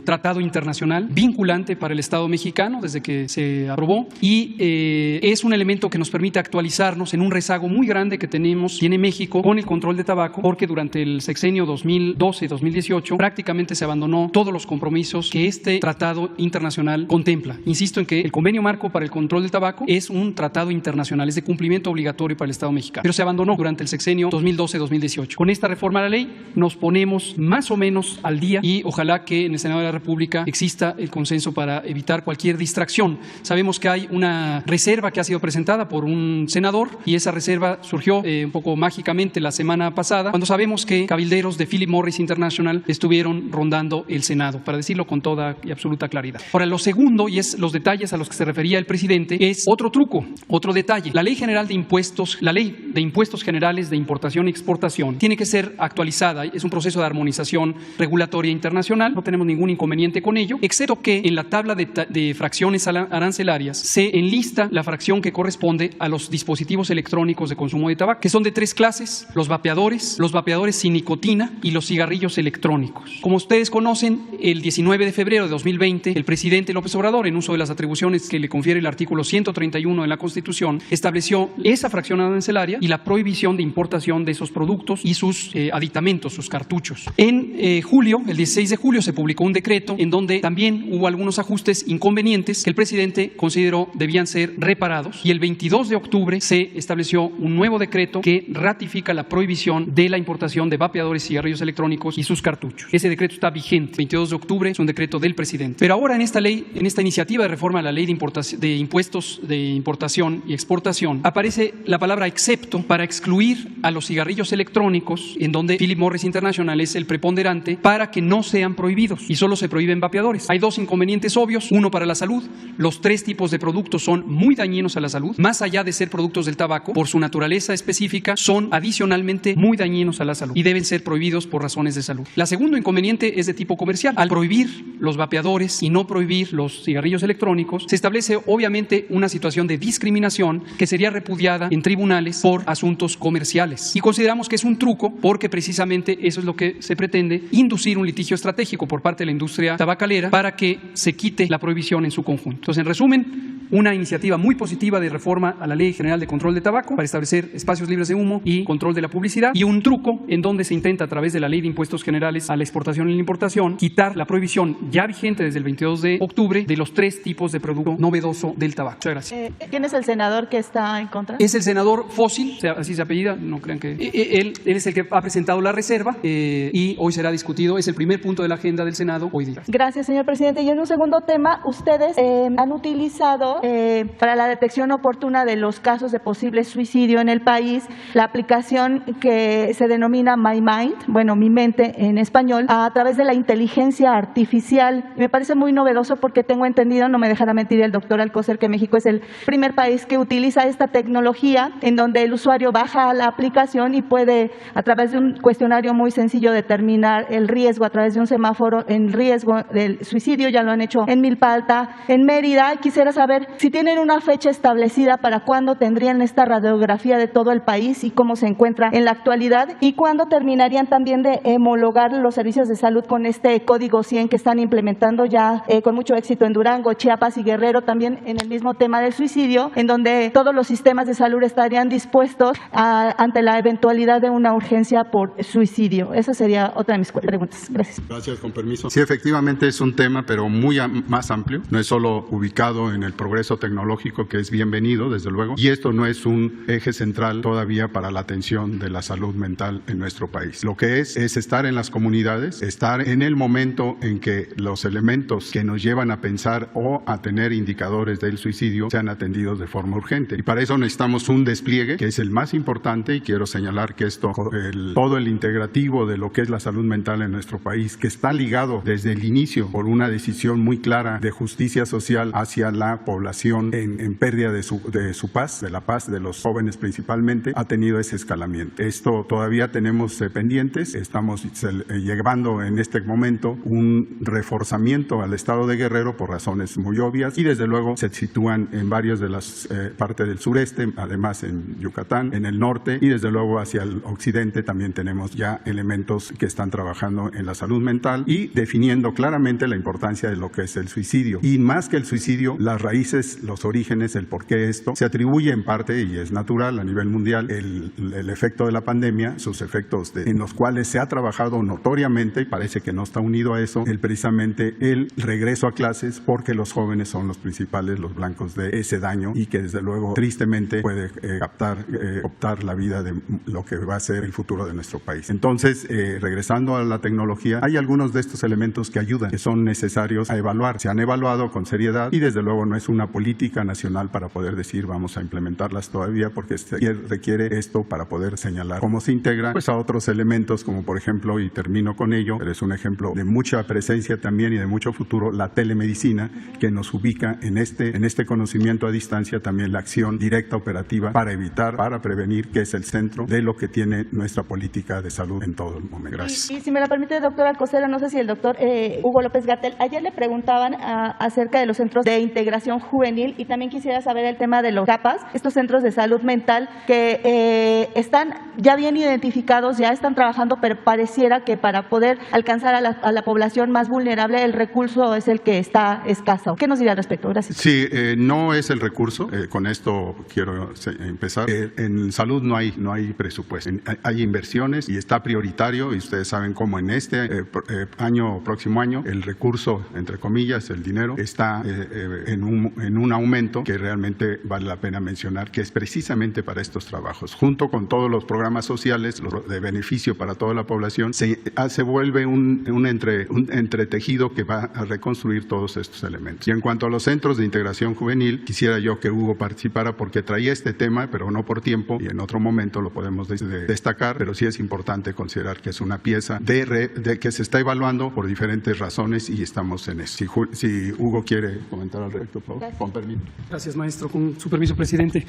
tratado internacional vinculante para el Estado mexicano desde que se aprobó, y es un elemento que nos permite actualizarnos en un rezago muy grande que tiene México con el control de tabaco, porque durante el sexenio 2012-2018 prácticamente se abandonó todos los compromisos que este tratado internacional contempla. Insisto en que el Convenio Marco para el Control del Tabaco es un tratado internacional, es de cumplimiento obligatorio para el Estado mexicano, pero se abandonó durante el sexenio 2012-2018. Con esta reforma a la ley nos ponemos más o menos al día y ojalá que en el Senado de la República exista el consenso para evitar cualquier distracción. Sabemos que hay una reserva que ha sido presentada por un senador y esa reserva surgió un poco mágicamente la semana pasada, cuando sabemos que cabilderos de Philip Morris International estuvieron rondando el Senado, para decirlo con toda y absoluta claridad. Ahora, lo segundo, y es los detalles a los que se refería el presidente, es otro truco, otro detalle. La Ley General de Impuestos, la Ley de Impuestos Generales de Importación y Exportación, tiene que ser actualizada. Es un proceso de armonización regulatoria internacional, no tenemos ningún inconveniente con ello, excepto que en la tabla de fracciones arancelarias se enlista la fracción que corresponde a los dispositivos electrónicos de consumo de tabaco, que son de tres clases: los vapeadores sin nicotina y los cigarrillos electrónicos. Como ustedes conocen, el 19 de febrero de 2020, el presidente López Obrador, en uso de las atribuciones que le confiere el artículo 131 de la Constitución, estableció esa fracción arancelaria y la prohibición de importación de esos productos y sus aditamentos, sus cartuchos. En julio, el 16 de julio, se publicó un decreto en donde también hubo algunos ajustes inconvenientes que el presidente consideró debían ser reparados, y el 22 de octubre se estableció un nuevo decreto que ratifica la prohibición de la importación de vapeadores, cigarrillos electrónicos y sus cartuchos. Ese decreto está vigente. 22 de octubre es un decreto del presidente. Pero ahora en esta ley, en esta iniciativa de reforma a la ley de impuestos de importación y exportación, aparece la palabra excepto para excluir a los cigarrillos electrónicos, en donde Philip Morris International es el preponderante, para que no sean prohibidos y solo se prohíben vapeadores. Hay dos inconvenientes obvios: uno, para la salud. Los tres tipos de productos son muy dañinos a la salud, más allá de ser productos del tabaco, por su naturaleza específica, son adicionalmente muy dañinos a la salud y deben ser prohibidos por razones de salud. La segundo inconveniente es de tipo comercial. Al prohibir los vapeadores y no prohibir los cigarrillos electrónicos, se establece obviamente una situación de discriminación que sería repudiada en tribunales por asuntos comerciales. Y consideramos que es un truco, porque precisamente eso es lo que se pretende: inducir un litigio estratégico por parte de la industria tabacalera para que se quite la prohibición en su conjunto. Entonces, en resumen, una iniciativa muy positiva de reforma a la Ley General de Control de Tabaco para establecer espacios libres de humo y control de la publicidad, y un truco en donde se intenta, a través de la Ley de Impuestos Generales a la Exportación y la Importación, quitar la prohibición ya vigente desde el 22 de octubre de los 3 tipos de producto novedoso del tabaco. Muchas gracias. ¿Quién es el senador que está en contra? Es el senador Fósil, así se apellida, no crean que... Él es el que ha presentado la reserva y hoy será discutido, es el primer punto de la agenda del Senado hoy día. Gracias, señor presidente. Y en un segundo tema, ustedes han utilizado para la detección oportuna de los casos de posible suicidio en el país la aplicación que se denomina My Mind, bueno, Mi Mente en español, a través de la inteligencia artificial. Me parece muy novedoso porque tengo entendido, no me dejará mentir el doctor Alcocer, que México es el primer país que utiliza esta tecnología en donde el usuario baja la aplicación y puede, a través de un cuestionario muy sencillo, determinar el riesgo a través de un semáforo en riesgo del suicidio. Ya lo han hecho en Milpa Alta, en Mérida. Quisiera saber si tienen una fecha establecida para cuándo tendrían esta radiografía de todo el país y cómo se encuentra en la actualidad, y cuándo terminarían también de homologar los servicios de salud con este código 100 que están implementando ya con mucho éxito en Durango, Chiapas y Guerrero, también en el mismo tema del suicidio, en donde todos los sistemas de salud estarían dispuestos ante la eventualidad de una urgencia por suicidio. Esa sería otra de mis preguntas. Gracias. Gracias, con permiso. Sí, efectivamente es un tema, pero muy más amplio. No es solo ubicado en el progreso tecnológico, que es bienvenido, desde luego, y esto no es un eje central todavía para la atención de la salud mental en nuestro país. Lo que es estar en las comunidades, estar en el momento en que los elementos que nos llevan a pensar o a tener indicadores del suicidio sean atendidos de forma urgente. Y para eso necesitamos un despliegue que es el más importante, y quiero señalar que esto, todo el integrativo de lo que es la salud mental en nuestro país, que está ligado desde el inicio por una decisión muy clara de justicia social hacia la población en pérdida de su paz, de la paz de los jóvenes principalmente, ha tenido ese escalamiento. Esto todavía tenemos pendientes, estamos llevando en este momento un reforzamiento al estado de Guerrero por razones muy obvias, y desde luego se sitúan en varias de las partes del sureste, además en Yucatán, en el norte, y desde luego hacia el occidente también tenemos ya elementos que están trabajando en la salud mental y definiendo claramente la importancia de lo que es el suicidio. Y más que el suicidio, las raíces, los orígenes, el por qué esto se atribuye en parte, y es natural a nivel mundial, el efecto de la pandemia, sus efectos en los cuales se ha trabajado notoriamente, y parece que no está unido a eso, precisamente el regreso a clases, porque los jóvenes son los principales, los blancos de ese daño, y que desde luego tristemente puede optar la vida de lo que va a ser el futuro de nuestro país. Entonces, regresando a la tecnología, hay algunos de estos elementos que ayudan, que son necesarios a evaluar. Se han evaluado con seriedad, y desde luego no es una política nacional para poder decir vamos a implementarlas todavía, porque requiere esto para poder señalar cómo se integra pues a otros elementos, como por ejemplo, y termino con ello, pero es un ejemplo de mucha presencia también y de mucho futuro, la telemedicina, que nos ubica en este conocimiento a distancia, también la acción directa operativa para evitar, para prevenir, que es el centro de lo que tiene nuestra política de salud en todo el momento. Gracias. Y si me lo permite, doctor Alcocer, no sé si el doctor Hugo López-Gatell, ayer le preguntaban acerca de los centros de integración juvenil, y también quisiera saber el tema de los CAPAS, estos centros de salud mental que están ya bien identificados, ya están trabajando, pero pareciera que para poder alcanzar a la población más vulnerable, el recurso es el que está escaso. ¿Qué nos dirá al respecto? Gracias. Sí, no es el recurso. Con esto quiero empezar. En salud no hay presupuesto. Hay inversiones y está prioritario, y ustedes saben cómo en este próximo año, el recurso, entre comillas, el dinero, está en un aumento que realmente vale la pena mencionar, que es precisamente para estos trabajos. Junto con todos los programas sociales de beneficio para toda la población, se vuelve un entretejido que va a reconstruir todos estos elementos. Y en cuanto a los centros de integración juvenil, quisiera yo que Hugo participara, porque traía este tema, pero no por tiempo, y en otro momento lo podemos destacar, pero sí es importante considerar que es una pieza de que se está evaluando por diferentes razones, y estamos en eso. Si Hugo quiere comentar al respecto, por favor, con permiso. Gracias, maestro. Con su permiso, presidente.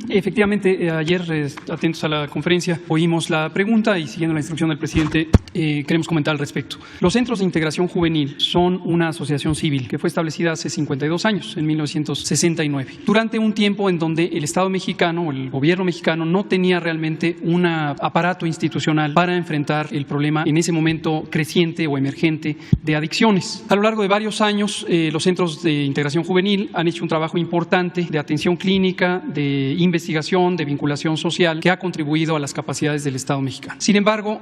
Efectivamente, ayer, atentos a la conferencia, oímos la pregunta, y siguiendo la instrucción del presidente, queremos comentar al respecto. Los centros de integración juvenil son una asociación civil que fue establecida hace 52 años, en 1969, durante un tiempo en donde el Estado mexicano o el gobierno mexicano no tenía realmente un aparato institucional para enfrentar el problema en ese momento creciente o emergente de adicciones. A lo largo de varios años, los centros de integración juvenil juvenil han hecho un trabajo importante de atención clínica, de investigación, de vinculación social, que ha contribuido a las capacidades del Estado mexicano. Sin embargo,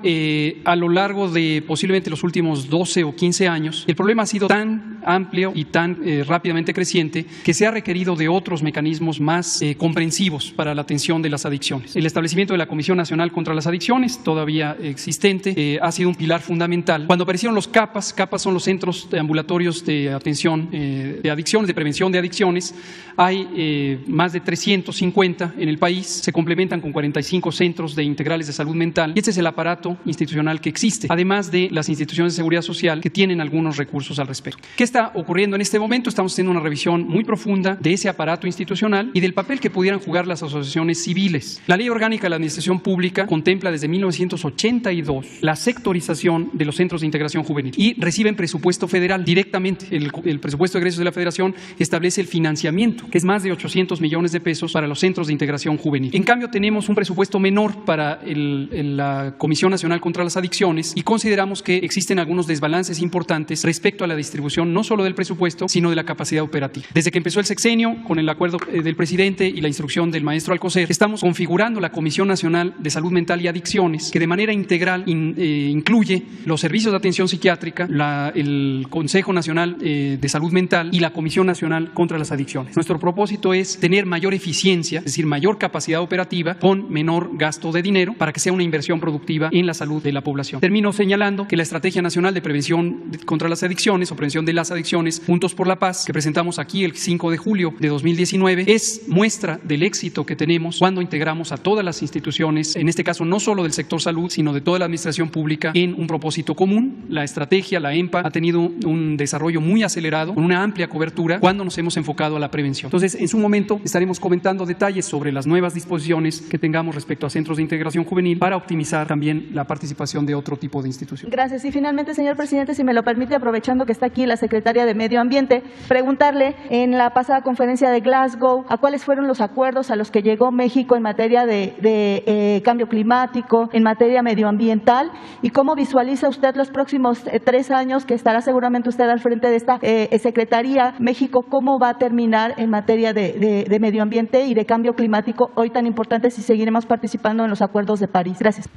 a lo largo de posiblemente los últimos 12 o 15 años, el problema ha sido tan amplio y tan rápidamente creciente que se ha requerido de otros mecanismos más comprensivos para la atención de las adicciones. El establecimiento de la Comisión Nacional contra las Adicciones, todavía existente, ha sido un pilar fundamental. Cuando aparecieron los CAPAS son los centros ambulatorios de atención de adicciones, de prevención de adicciones, hay más de 350 en el país, se complementan con 45 centros de integrales de salud mental y este es el aparato institucional que existe, además de las instituciones de seguridad social que tienen algunos recursos al respecto. ¿Qué está ocurriendo en este momento? Estamos haciendo una revisión muy profunda de ese aparato institucional y del papel que pudieran jugar las asociaciones civiles. La Ley Orgánica de la Administración Pública contempla desde 1982 la sectorización de los centros de integración juvenil y reciben presupuesto federal directamente. El presupuesto de egresos de la Federación establece el financiamiento, que es más de 800 millones de pesos para los centros de integración juvenil. En cambio, tenemos un presupuesto menor para la Comisión Nacional contra las Adicciones y consideramos que existen algunos desbalances importantes respecto a la distribución no solo del presupuesto, sino de la capacidad operativa. Desde que empezó el sexenio, con el acuerdo del presidente y la instrucción del maestro Alcocer, estamos configurando la Comisión Nacional de Salud Mental y Adicciones, que de manera integral incluye los servicios de atención psiquiátrica, el Consejo Nacional de Salud Mental y la Comisión Nacional contra las Adicciones. Nuestro propósito es tener mayor eficiencia, es decir, mayor capacidad operativa con menor gasto de dinero para que sea una inversión productiva en la salud de la población. Termino señalando que la Estrategia Nacional de Prevención contra las Adicciones o Prevención de las Adicciones, Juntos por la Paz, que presentamos aquí el 5 de julio de 2019, es muestra del éxito que tenemos cuando integramos a todas las instituciones, en este caso no solo del sector salud, sino de toda la administración pública en un propósito común. La estrategia, la EMPA, ha tenido un desarrollo muy acelerado, con una amplia cobertura, cuando nos hemos enfocado a la prevención. Entonces, en su momento estaremos comentando detalles sobre las nuevas disposiciones que tengamos respecto a centros de integración juvenil para optimizar también la participación de otro tipo de instituciones. Gracias. Y finalmente, señor presidente, si me lo permite, aprovechando que está aquí la secretaria de Medio Ambiente, preguntarle en la pasada conferencia de Glasgow a cuáles fueron los acuerdos a los que llegó México en materia de cambio climático, en materia medioambiental, y cómo visualiza usted los próximos 3 años que estará seguramente usted al frente de esta secretaría. México, ¿cómo va a terminar en materia de medio ambiente y de cambio climático hoy tan importante, si seguiremos participando en los acuerdos de París? Gracias.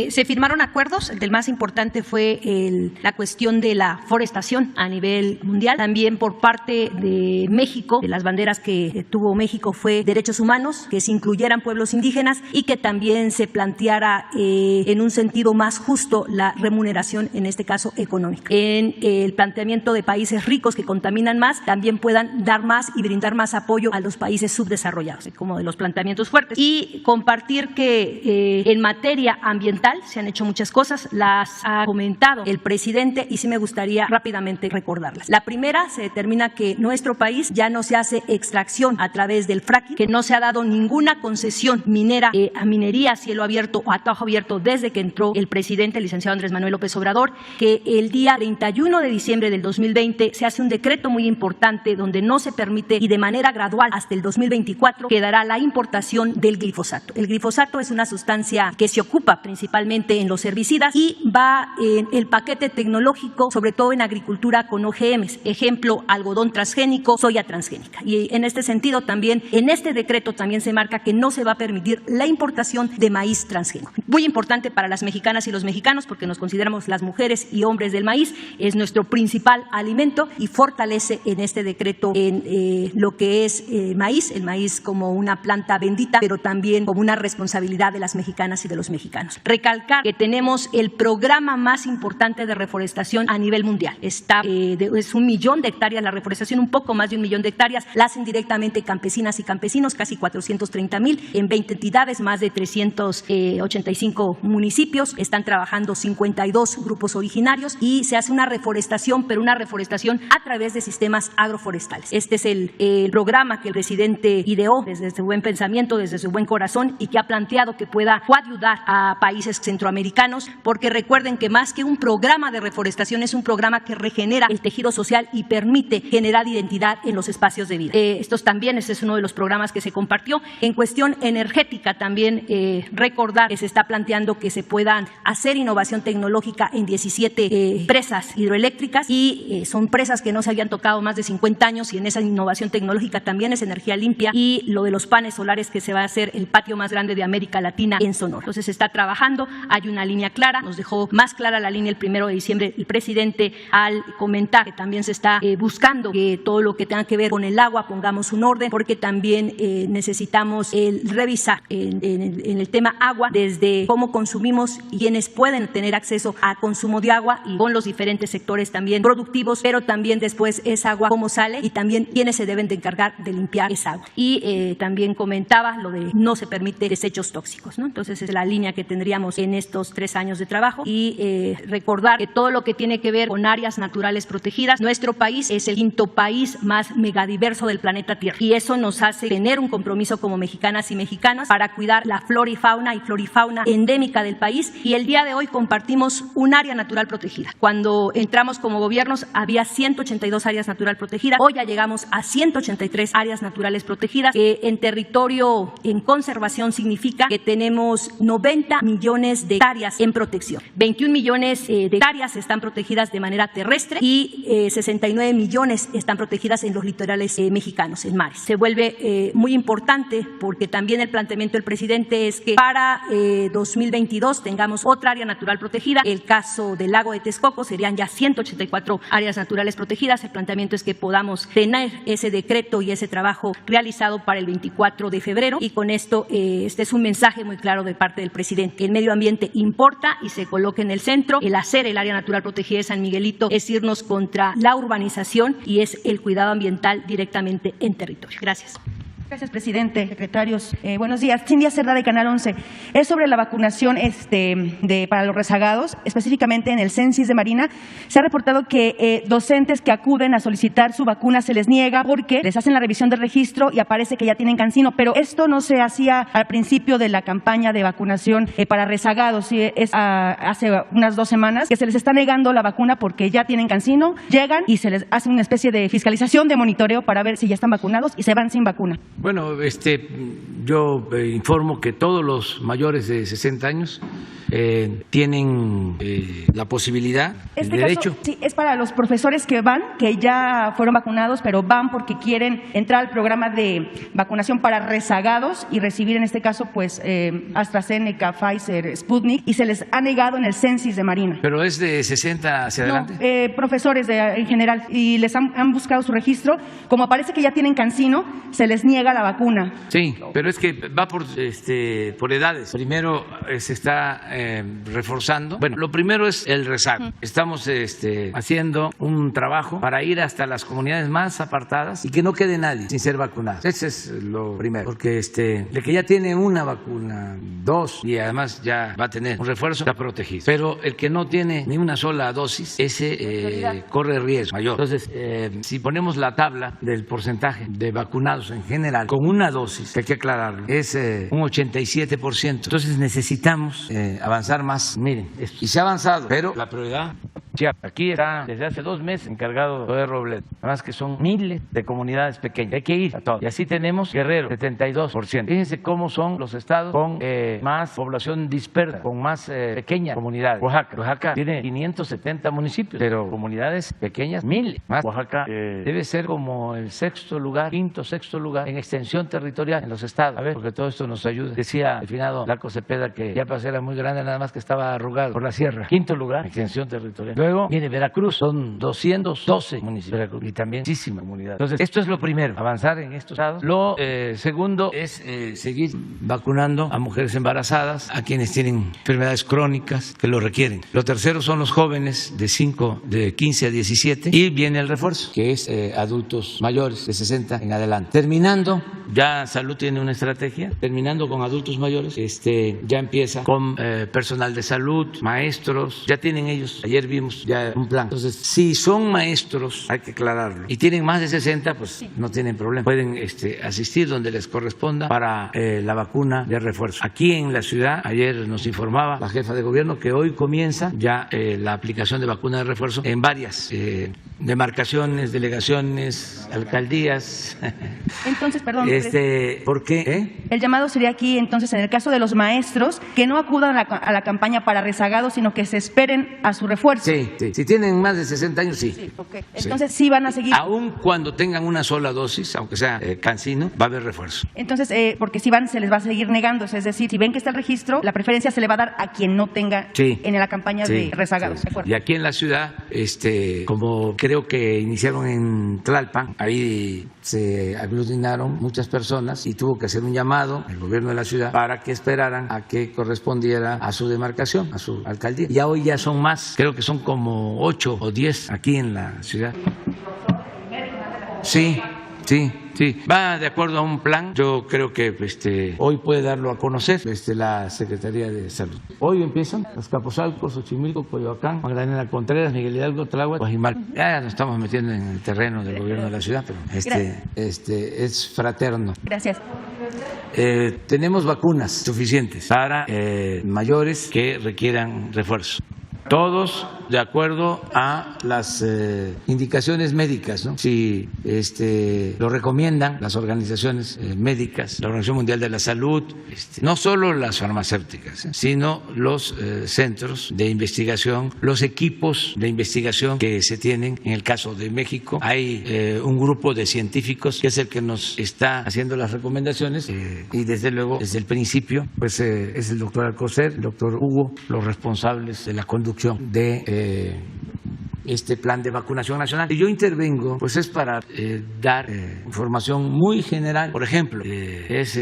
Se firmaron acuerdos, el más importante fue la cuestión de la forestación a nivel mundial. También por parte de México, de las banderas que tuvo México fue derechos humanos, que se incluyeran pueblos indígenas y que también se planteara en un sentido más justo la remuneración, en este caso económica. En el planteamiento de países ricos que contaminan más, también puedan dar más y brindar más apoyo a los países subdesarrollados, como de los planteamientos fuertes. Y compartir que en materia ambiental se han hecho muchas cosas, las ha comentado el presidente y sí me gustaría rápidamente recordarlas. La primera, se determina que nuestro país ya no se hace extracción a través del fracking, que no se ha dado ninguna concesión minera a minería a cielo abierto o a tajo abierto desde que entró el presidente, el licenciado Andrés Manuel López Obrador, que el día 31 de diciembre del 2020 se hace un decreto muy importante donde no se permite y de manera gradual hasta el 2024 quedará la importación del glifosato. El glifosato es una sustancia que se ocupa principalmente en los herbicidas y va en el paquete tecnológico, sobre todo en agricultura con OGMs, ejemplo, algodón transgénico, soya transgénica. Y en este sentido también, en este decreto también se marca que no se va a permitir la importación de maíz transgénico. Muy importante para las mexicanas y los mexicanos porque nos consideramos las mujeres y hombres del maíz, es nuestro principal alimento y fortalece en este decreto en lo que es maíz, el maíz como una planta bendita, pero también como una responsabilidad de las mexicanas y de los mexicanos. Recalcar que tenemos el programa más importante de reforestación a nivel mundial. Es 1 millón de hectáreas la reforestación, un poco más de 1 millón de hectáreas, la hacen directamente campesinas y campesinos, casi 430,000 en 20 entidades, más de 385 municipios, están trabajando 52 grupos originarios y se hace una reforestación, pero una reforestación a través de sistemas agroforestales. Este es el programa que el presidente ideó desde su buen pensamiento, desde su buen corazón y que ha planteado que pueda coayudar a países países centroamericanos, porque recuerden que más que un programa de reforestación es un programa que regenera el tejido social y permite generar identidad en los espacios de vida. Estos también, este es uno de los programas que se compartió. En cuestión energética también recordar que se está planteando que se puedan hacer innovación tecnológica en 17 presas hidroeléctricas y son presas que no se habían tocado más de 50 años y en esa innovación tecnológica también es energía limpia y lo de los paneles solares que se va a hacer el patio más grande de América Latina en Sonora. Entonces se está trabajando, hay una línea clara, nos dejó más clara la línea el 1 de diciembre el presidente al comentar que también se está buscando que todo lo que tenga que ver con el agua pongamos un orden porque también necesitamos revisar en el tema agua desde cómo consumimos y quienes pueden tener acceso a consumo de agua y con los diferentes sectores también productivos, pero también después esa agua cómo sale y también quienes se deben de encargar de limpiar esa agua. Y también comentaba lo de no se permite desechos tóxicos, ¿no? Entonces es la línea que tendríamos en estos 3 años de trabajo y recordar que todo lo que tiene que ver con áreas naturales protegidas, nuestro país es el 5º país más megadiverso del planeta Tierra y eso nos hace tener un compromiso como mexicanas y mexicanos para cuidar la flora y fauna endémica del país y el día de hoy compartimos un área natural protegida. Cuando entramos como gobiernos había 182 áreas natural protegidas, hoy ya llegamos a 183 áreas naturales protegidas, que en territorio en conservación significa que tenemos 90 millones de hectáreas en protección. 21 millones de hectáreas están protegidas de manera terrestre y 69 millones están protegidas en los litorales mexicanos, en mares. Se vuelve muy importante porque también el planteamiento del presidente es que para 2022 tengamos otra área natural protegida. El caso del lago de Texcoco serían ya 184 áreas naturales protegidas. El planteamiento es que podamos tener ese decreto y ese trabajo realizado para el 24 de febrero y con esto este es un mensaje muy claro de parte del presidente. El medio ambiente importa y se coloca en el centro. El hacer el área natural protegida de San Miguelito es irnos contra la urbanización y es el cuidado ambiental directamente en territorio. Gracias. Gracias, presidente, secretarios. Buenos días. Cindy Cerda, de Canal 11. Es sobre la vacunación para los rezagados, específicamente en el Censis de Marina. Se ha reportado que docentes que acuden a solicitar su vacuna se les niega porque les hacen la revisión del registro y aparece que ya tienen cancino, pero esto no se hacía al principio de la campaña de vacunación para rezagados. Hace unas 2 semanas que se les está negando la vacuna porque ya tienen cancino, llegan y se les hace una especie de fiscalización, de monitoreo para ver si ya están vacunados y se van sin vacuna. Bueno, yo informo que todos los mayores de 60 años tienen la posibilidad, el derecho. Caso, sí, es para los profesores que ya fueron vacunados, pero van porque quieren entrar al programa de vacunación para rezagados y recibir en este caso pues AstraZeneca, Pfizer, Sputnik y se les ha negado en el Censis de Marina. ¿Pero es de 60 hacia adelante? Profesores en general y les han buscado su registro. Como parece que ya tienen cancino, se les niega la vacuna. Sí, pero es que va por edades. Primero se está reforzando. Bueno, lo primero es el rezago. Estamos haciendo un trabajo para ir hasta las comunidades más apartadas y que no quede nadie sin ser vacunado. Ese es lo primero, porque el que ya tiene una vacuna, 2 y además ya va a tener un refuerzo, está protegido. Pero el que no tiene ni una sola dosis, ese corre riesgo mayor. Entonces, si ponemos la tabla del porcentaje de vacunados en general con una dosis, que hay que aclararlo, es un 87%. Entonces necesitamos avanzar más. Miren, y se ha avanzado, pero la prioridad, aquí está desde hace 2 meses encargado de Robledo, además que son miles de comunidades pequeñas, hay que ir a todas. Y así tenemos Guerrero, 72%. Fíjense cómo son los estados con más población dispersa, con más pequeñas comunidades. Oaxaca tiene 570 municipios, pero comunidades pequeñas, miles más. Oaxaca debe ser como el 6º lugar, 5º, 6º lugar en extensión territorial en los estados. A ver, porque todo esto nos ayuda. Decía el finado Laco Cepeda que Chiapas era muy grande, nada más que estaba arrugado por la sierra. 5º lugar en extensión territorial. Luego viene Veracruz, son 212 municipios, Veracruz, y también muchísima comunidad. Entonces, esto es lo primero, avanzar en estos estados. Lo segundo es seguir vacunando a mujeres embarazadas, a quienes tienen enfermedades crónicas que lo requieren. Lo tercero son los jóvenes de 15 a 17 y viene el refuerzo, que es adultos mayores de 60 en adelante. Terminando ya Salud tiene una estrategia, terminando con adultos mayores, ya empieza con personal de salud, maestros, ya tienen ellos, ayer vimos ya un plan. Entonces, si son maestros, hay que aclararlo, y tienen más de 60, pues no tienen problema, pueden asistir donde les corresponda para la vacuna de refuerzo. Aquí en la ciudad, ayer nos informaba la jefa de gobierno que hoy comienza ya la aplicación de vacuna de refuerzo en varias demarcaciones, delegaciones, alcaldías. Entonces, perdón. ¿Por qué? El llamado sería aquí, entonces, en el caso de los maestros, que no acudan a la campaña para rezagados, sino que se esperen a su refuerzo. Sí. Si tienen más de 60 años, sí. Okay. Entonces, sí van a seguir. Aún cuando tengan una sola dosis, aunque sea CanSino, va a haber refuerzo. Entonces, porque si van, se les va a seguir negando. Es decir, si ven que está el registro, la preferencia se le va a dar a quien no tenga en la campaña de rezagados. ¿De acuerdo? Y aquí en la ciudad, como creo que iniciaron en Tlalpan, ahí se aglutinaron muchas personas y tuvo que hacer un llamado al gobierno de la ciudad para que esperaran a que correspondiera a su demarcación, a su alcaldía. Ya hoy ya son más, creo que son como 8 o 10 aquí en la ciudad. Sí. Va de acuerdo a un plan. Yo creo que hoy puede darlo a conocer la Secretaría de Salud. Hoy empiezan Azcapotzalco, Xochimilco, Coyoacán, Magdalena Contreras, Miguel Hidalgo, Tláhuac, Guajimal. Ya nos estamos metiendo en el terreno del gobierno de la ciudad, pero es fraterno. Gracias. Tenemos vacunas suficientes para mayores que requieran refuerzo. Todos de acuerdo a las indicaciones médicas, ¿no? Si lo recomiendan las organizaciones médicas, la Organización Mundial de la Salud, no solo las farmacéuticas, sino los centros de investigación, los equipos de investigación que se tienen. En el caso de México hay un grupo de científicos que es el que nos está haciendo las recomendaciones y desde luego desde el principio pues es el doctor Alcocer, el doctor Hugo, los responsables de la conducción de este plan de vacunación nacional. Y yo intervengo, pues es para dar información muy general. Por ejemplo, es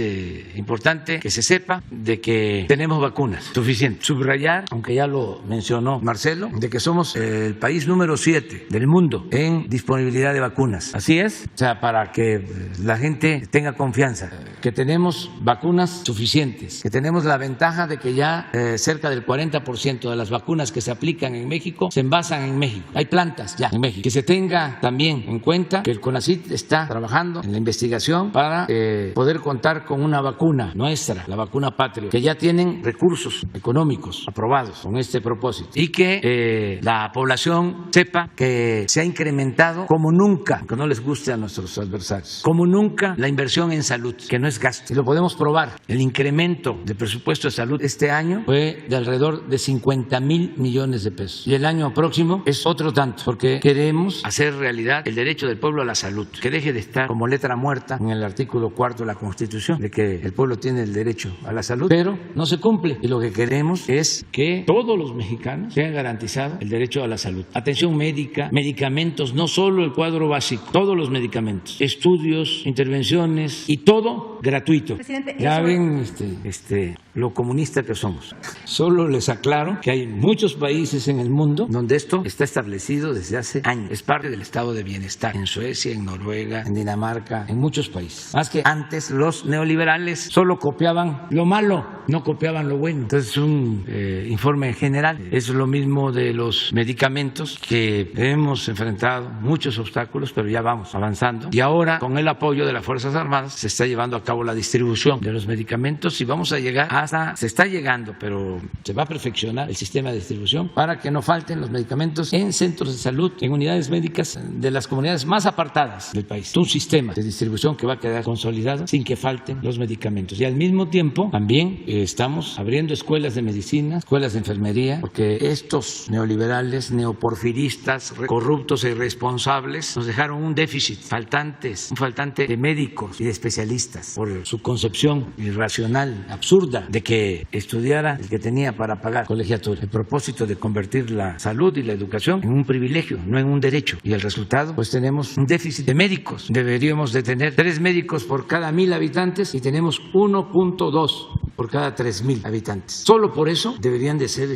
importante que se sepa de que tenemos vacunas suficientes. Subrayar, aunque ya lo mencionó Marcelo, de que somos el país número 7 del mundo en disponibilidad de vacunas. Así es, o sea, para que la gente tenga confianza, que tenemos vacunas suficientes, que tenemos la ventaja de que ya cerca del 40% de las vacunas que se aplican en México se envasan en México. Hay plantas ya en México. Que se tenga también en cuenta que el CONACYT está trabajando en la investigación para poder contar con una vacuna nuestra, la vacuna Patria, que ya tienen recursos económicos aprobados con este propósito y que la población sepa que se ha incrementado como nunca, que no les guste a nuestros adversarios, como nunca la inversión en salud, que no es gasto. Y lo podemos probar. El incremento del presupuesto de salud este año fue de alrededor de 50,000 millones de pesos. Y el año próximo es otro tanto, porque queremos hacer realidad el derecho del pueblo a la salud, que deje de estar como letra muerta en el artículo 4 de la Constitución, de que el pueblo tiene el derecho a la salud, pero no se cumple. Y lo que queremos es que todos los mexicanos tengan garantizado el derecho a la salud. Atención médica, medicamentos, no solo el cuadro básico, todos los medicamentos, estudios, intervenciones y todo gratuito. Presidente, ya ven lo comunista que somos. Solo les aclaro que hay muchos países en el mundo donde esto está establecido desde hace años. Es parte del estado de bienestar. En Suecia, en Noruega, en Dinamarca, en muchos países. Más que antes los neoliberales solo copiaban lo malo, no copiaban lo bueno. Entonces un informe general. Es lo mismo de los medicamentos, que hemos enfrentado muchos obstáculos, pero ya vamos avanzando. Y ahora, con el apoyo de las Fuerzas Armadas, se está llevando a cabo la distribución de los medicamentos y vamos a llegar se está llegando, pero se va a perfeccionar el sistema de distribución para que no falten los medicamentos en centros de salud, en unidades médicas de las comunidades más apartadas del país. Un sistema de distribución que va a quedar consolidado sin que falten los medicamentos. Y al mismo tiempo también estamos abriendo escuelas de medicina, escuelas de enfermería, porque estos neoliberales, neoporfiristas, corruptos e irresponsables nos dejaron un déficit, un faltante de médicos y de especialistas por su concepción irracional, absurda, de que estudiara el que tenía para pagar colegiatura. El propósito de convertir la salud y la educación en un privilegio, no en un derecho. Y el resultado, pues tenemos un déficit de médicos. Deberíamos de tener 3 médicos por cada 1,000 habitantes y tenemos 1.2 por cada 3,000 habitantes. Solo por eso deberían de ser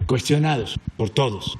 cuestionados por todos,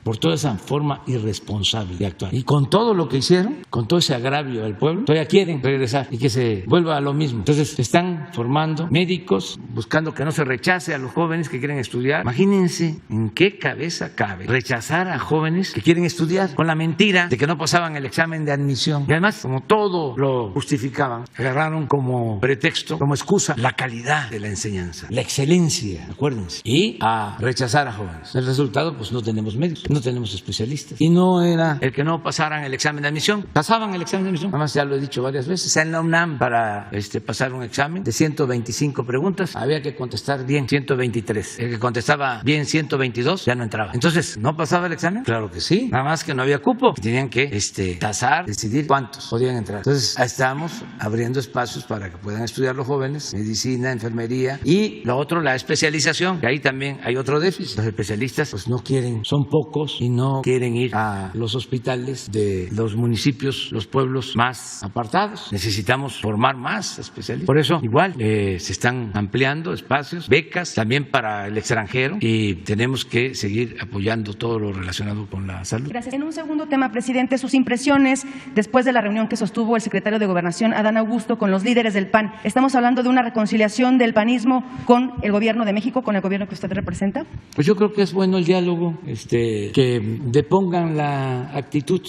por toda esa forma irresponsable de actuar. Y con todo lo que hicieron, con todo ese agravio al pueblo, todavía quieren regresar y que se vuelva a lo mismo. Entonces están formando médicos, buscando que no se rechace a los jóvenes que quieren estudiar. Imagínense en qué cabeza cabe rechazar a jóvenes que quieren estudiar con la mentira de que no pasaban el examen de admisión. Y además, como todo lo justificaban, agarraron como pretexto, como excusa, la calidad de la enseñanza, la excelencia, acuérdense, y a rechazar a jóvenes. El resultado, pues no tenemos médicos, no tenemos especialistas. Y no era el que no pasaran el examen de admisión, pasaban el examen de admisión. Además, ya lo he dicho varias veces, en la UNAM para pasar un examen de 125 preguntas, había que contestar bien 123. El que contestaba bien 122 ya no entraba. Entonces, ¿no pasaba el examen? Claro que sí, nada más que no había cupo. Tenían que tasar, decidir cuántos podían entrar. Entonces, estamos abriendo espacios para que puedan estudiar los jóvenes, medicina, enfermería, y lo otro, la especialización, que ahí también hay otro déficit. Los especialistas pues no quieren, son pocos y no quieren ir a los hospitales de los municipios, los pueblos más apartados. Necesitamos formar más especialistas. Por eso, igual, se están ampliando espacios, becas también para el extranjero, y tenemos que seguir apoyando todo lo relacionado con la salud. Gracias. En un segundo tema, presidente, sus impresiones después de la reunión que sostuvo el secretario de Gobernación, Adán Augusto, con los líderes del PAN. Estamos hablando de una reconciliación del panismo con el gobierno de México, con el gobierno que usted representa. Pues yo creo que es bueno el diálogo, que depongan la actitud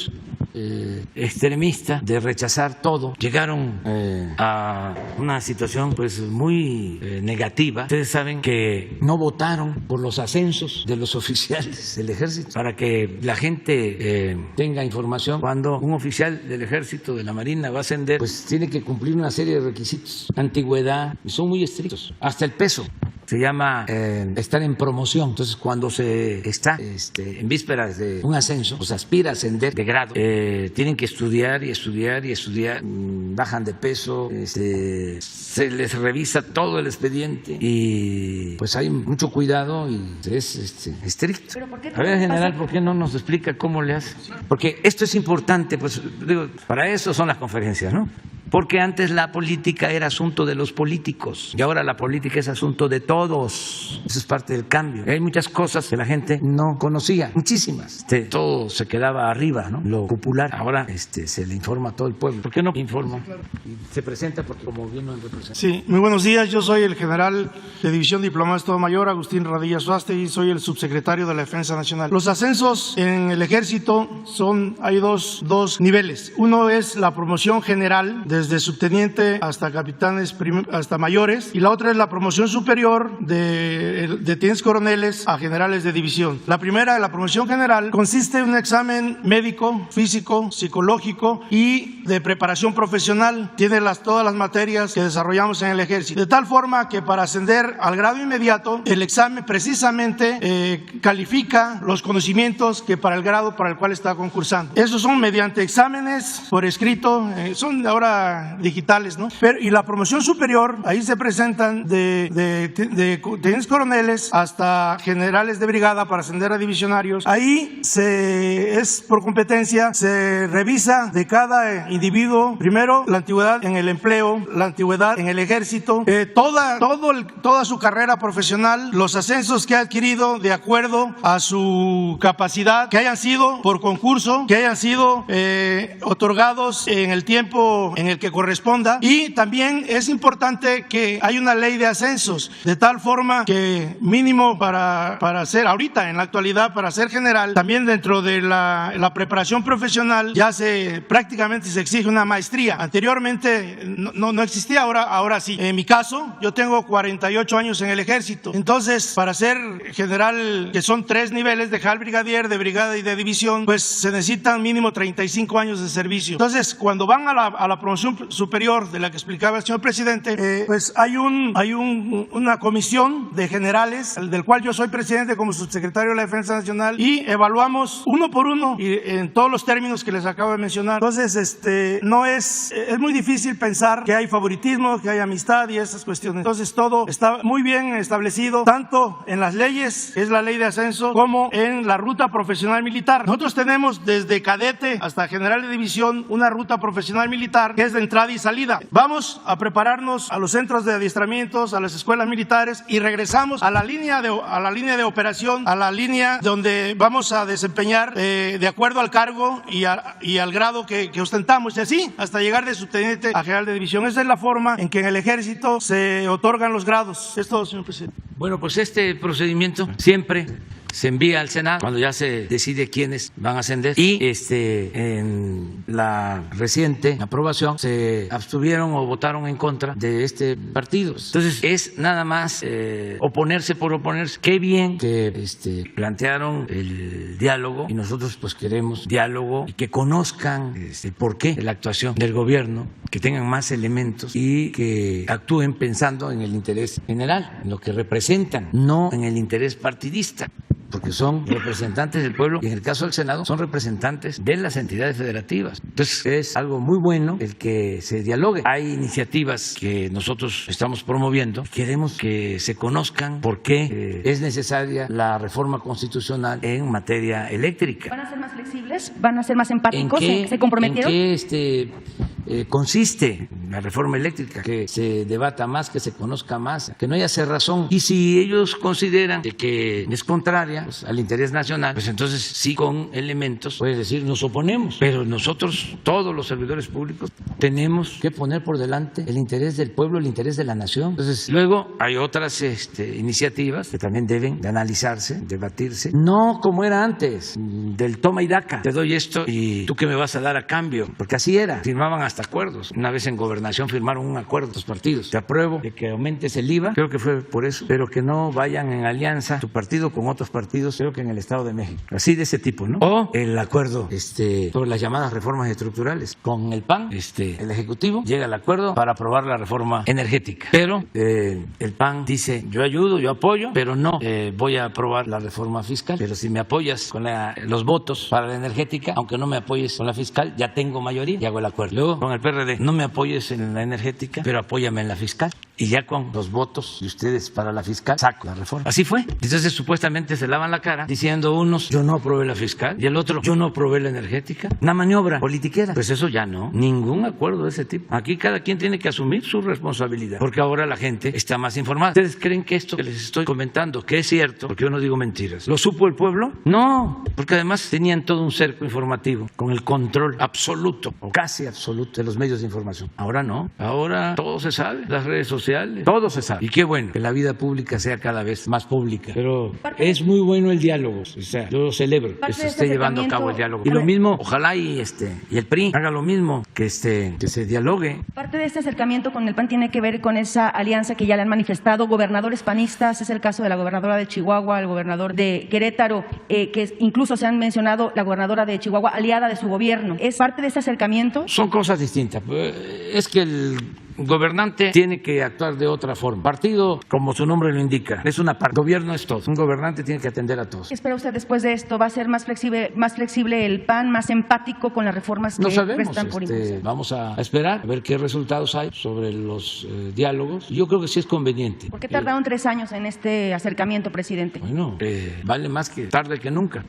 extremista de rechazar todo. Llegaron a una situación pues muy negativa. Ustedes saben que no votaron por los ascensos de los oficiales del ejército para que la gente tenga información. Cuando un oficial del ejército, de la marina, va a ascender, pues tiene que cumplir una serie de requisitos, antigüedad, y son muy estrictos, hasta el peso. Se llama estar en promoción. Entonces, cuando se está en vísperas de un ascenso, pues aspira a ascender de grado, tienen que estudiar y estudiar y estudiar, bajan de peso, se les revisa todo el expediente y pues hay mucho cuidado y es estricto. A ver, general, ¿por qué no nos explica cómo le hace? Porque esto es importante, pues digo, para eso son las conferencias, ¿no? Porque antes la política era asunto de los políticos y ahora la política es asunto de todos. Eso es parte del cambio. Hay muchas cosas que la gente no conocía, muchísimas. Todo se quedaba arriba, ¿no? Lo popular. Ahora se le informa a todo el pueblo. ¿Por qué no informa? Y se presenta porque como bien lo representa. Sí, muy buenos días. Yo soy el general de División Diplomado de Estado Mayor, Agustín Radilla Suaste, y soy el subsecretario de la Defensa Nacional. Los ascensos en el Ejército hay dos niveles. Uno es la promoción general, desde subteniente hasta capitanes, hasta mayores, y la otra es la promoción superior de tenientes coroneles a generales de división. La primera, la promoción general, consiste en un examen médico, físico, psicológico y de preparación profesional. Tiene todas las materias que desarrollamos en el Ejército, de tal forma que para ascender al grado inmediato, el examen precisamente califica los conocimientos que para el grado para el cual está concursando. Esos son mediante exámenes por escrito, son ahora digitales, ¿no? Y la promoción superior, ahí se presentan de tenientes coroneles hasta generales de brigada para ascender a divisionarios. Ahí es por competencia, se revisa de cada individuo, primero la antigüedad en el empleo, la antigüedad en el ejército, toda su carrera profesional, los ascensos que ha adquirido de acuerdo a su capacidad, que hayan sido por concurso, que hayan sido otorgados en el tiempo en el que corresponda, y también es importante que hay una ley de ascensos, de tal forma que mínimo para ser ahorita, en la actualidad, para ser general, también dentro de la preparación profesional ya prácticamente se exige una maestría. Anteriormente no existía, ahora sí. En mi caso, yo tengo 48 años en el Ejército, entonces para ser general, que son 3 niveles, de general brigadier, de brigada y de división, pues se necesitan mínimo 35 años de servicio. Entonces, cuando van a la promoción superior de la que explicaba el señor presidente, pues hay una comisión de generales, del cual yo soy presidente como subsecretario de la Defensa Nacional, y evaluamos uno por uno y en todos los términos que les acabo de mencionar. Entonces, es muy difícil pensar que hay favoritismo, que hay amistad y esas cuestiones. Entonces, todo está muy bien establecido, tanto en las leyes, que es la ley de ascenso, como en la ruta profesional militar. Nosotros tenemos desde cadete hasta general de división una ruta profesional militar que es la entrada y salida. Vamos a prepararnos a los centros de adiestramientos, a las escuelas militares y regresamos a la línea de operación, a la línea donde vamos a desempeñar de acuerdo al cargo y al grado que ostentamos, y así hasta llegar de subteniente a general de división. Esa es la forma en que en el Ejército se otorgan los grados. Es todo, señor presidente. Bueno, pues este procedimiento siempre se envía al Senado cuando ya se decide quiénes van a ascender, y en la reciente aprobación se abstuvieron o votaron en contra de este partido. Entonces es nada más oponerse por oponerse. Qué bien que plantearon el diálogo, y nosotros pues queremos diálogo y que conozcan por qué la actuación del gobierno, que tengan más elementos y que actúen pensando en el interés general, en lo que representan, no en el interés partidista, porque son representantes del pueblo y en el caso del Senado son representantes de las entidades federativas. Entonces es algo muy bueno el que se dialogue. Hay iniciativas que nosotros estamos promoviendo, queremos que se conozcan por qué es necesaria la reforma constitucional en materia eléctrica. ¿Van a ser más flexibles? ¿Van a ser más empáticos? ¿Se comprometieron? ¿En qué consiste la reforma eléctrica? Que se debata más, que se conozca más, que no haya cerrazón. Y si ellos consideran que es contraria pues, al interés nacional, pues entonces sí, con elementos, puede decir, nos oponemos. Pero nosotros, todos los servidores públicos, tenemos que poner por delante el interés del pueblo, el interés de la nación. Entonces, luego hay otras iniciativas que también deben de analizarse, debatirse, no como era antes, del toma y daca. Te doy esto y tú qué me vas a dar a cambio, porque así era, firmaban hasta acuerdos. Una vez en Gobernación firmaron un acuerdo los partidos, te apruebo de que aumentes el IVA, creo que fue por eso, pero que no vayan en alianza tu partido con otros partidos, creo que en el Estado de México, así de ese tipo, ¿no? O el acuerdo sobre las llamadas reformas estructurales con el PAN, el Ejecutivo llega al acuerdo para aprobar la reforma energética, pero el PAN dice, yo ayudo, yo apoyo, pero no voy a aprobar la reforma fiscal, pero si me apoyas con los votos para la energética, aunque no me apoyes con la fiscal, ya tengo mayoría y hago el acuerdo. Luego con el PRD, no me apoyes en la energética, pero apóyame en la fiscal, y ya con los votos de ustedes para la fiscal saco la reforma. Así fue. Entonces supuestamente se lavan la cara diciendo unos, yo no aprobé la fiscal, y el otro, yo no aprobé la energética. Una maniobra politiquera. Pues eso ya no, ningún acuerdo de ese tipo. Aquí cada quien tiene que asumir su responsabilidad, porque ahora la gente está más informada. ¿Ustedes creen que esto que les estoy comentando, que es cierto, porque yo no digo mentiras, lo supo el pueblo? No, porque además tenían todo un cerco informativo con el control absoluto, o casi absoluto, de los medios de información. Ahora no, ahora todo se sabe, las redes sociales, todo se sabe. Y qué bueno que la vida pública sea cada vez más pública, pero es muy bueno el diálogo, o sea, yo lo celebro que se esté llevando a cabo el diálogo. Y lo mismo, ojalá y el PRI haga lo mismo, que se dialogue. Parte de este acercamiento con el PAN tiene que ver con esa alianza que ya le han manifestado gobernadores panistas. Es el caso de la gobernadora de Chihuahua, el gobernador de Querétaro, que incluso se han mencionado la gobernadora de Chihuahua, aliada de su gobierno. ¿Es parte de ese acercamiento? Son cosas distintas. Es que el gobernante tiene que actuar de otra forma. Partido, como su nombre lo indica, es una parte. Gobierno es todo. Un gobernante tiene que atender a todos. ¿Qué espera usted después de esto? ¿Va a ser más flexible el PAN, más empático con las reformas que están por impulsar? Vamos a esperar a ver qué resultados hay sobre los diálogos. Yo creo que sí es conveniente. ¿Por qué tardaron 3 años en este acercamiento, presidente? Bueno, vale más que tarde que nunca.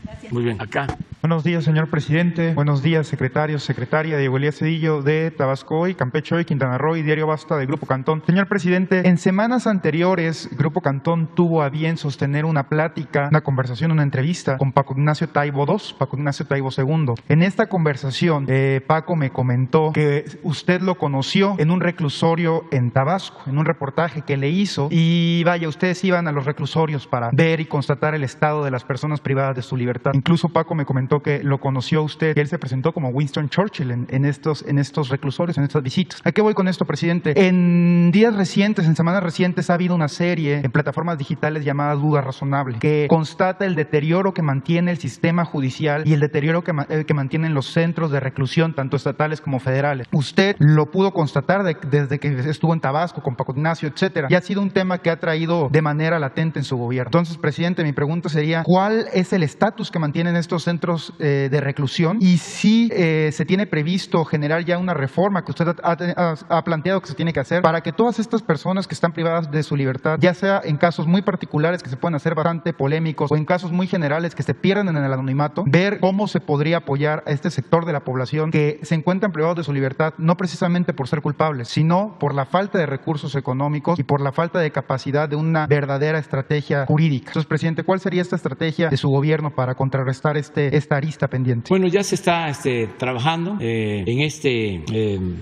Gracias. Muy bien, acá. Buenos días, señor presidente. Buenos días, secretarios, secretaria. Diego Elías Cedillo de Tabasco Hoy, Campeche Hoy, Quintana Roo y Diario Basta de Grupo Cantón. Señor presidente, en semanas anteriores, Grupo Cantón tuvo a bien sostener una plática, una conversación, una entrevista con Paco Ignacio Taibo II, Paco Ignacio Taibo II. En esta conversación, Paco me comentó que usted lo conoció en un reclusorio en Tabasco, en un reportaje que le hizo, y vaya, ustedes iban a los reclusorios para ver y constatar el estado de las personas privadas de su libertad. Incluso Paco me comentó que lo conoció usted, que él se presentó como Winston Churchill en estos reclusorios, en estas visitas. ¿A qué voy con esto, presidente? En días recientes, en semanas recientes, ha habido una serie en plataformas digitales llamada Duda Razonable, que constata el deterioro que mantiene el sistema judicial y el deterioro que mantienen los centros de reclusión, tanto estatales como federales. Usted lo pudo constatar desde que estuvo en Tabasco con Paco Ignacio, etcétera, y ha sido un tema que ha traído de manera latente en su gobierno. Entonces, presidente, mi pregunta sería, ¿cuál es el estatus que mantienen estos centros centros de reclusión y si se tiene previsto generar ya una reforma que usted ha planteado que se tiene que hacer para que todas estas personas que están privadas de su libertad, ya sea en casos muy particulares que se pueden hacer bastante polémicos o en casos muy generales que se pierden en el anonimato, ver cómo se podría apoyar a este sector de la población que se encuentran privados de su libertad, no precisamente por ser culpables, sino por la falta de recursos económicos y por la falta de capacidad de una verdadera estrategia jurídica. Entonces, presidente, ¿cuál sería esta estrategia de su gobierno para contrarrestar esta arista pendiente? Bueno, ya se está trabajando en este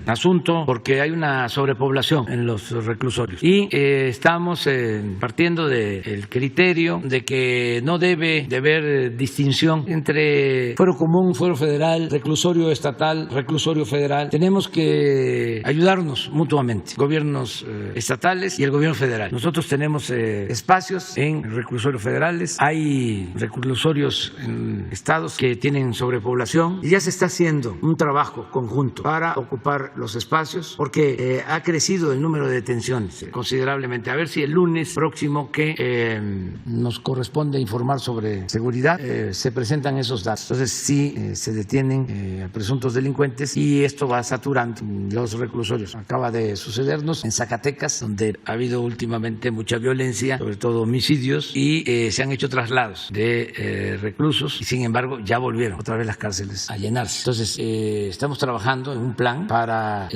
asunto porque hay una sobrepoblación en los reclusorios y estamos partiendo del criterio de que no debe de haber distinción entre fuero común, fuero federal, reclusorio estatal, reclusorio federal. Tenemos que ayudarnos mutuamente, gobiernos estatales y el gobierno federal. Nosotros tenemos espacios en reclusorios federales, hay reclusorios en estados que tienen sobrepoblación y ya se está haciendo un trabajo conjunto para ocupar los espacios porque ha crecido el número de detenciones considerablemente. A ver si el lunes próximo que nos corresponde informar sobre seguridad se presentan esos datos. Entonces sí se detienen a presuntos delincuentes y esto va saturando los reclusorios. Acaba de sucedernos en Zacatecas, donde ha habido últimamente mucha violencia, sobre todo homicidios, y se han hecho traslados de reclusos y sin embargo ya volvieron otra vez las cárceles a llenarse. Entonces estamos trabajando en un plan para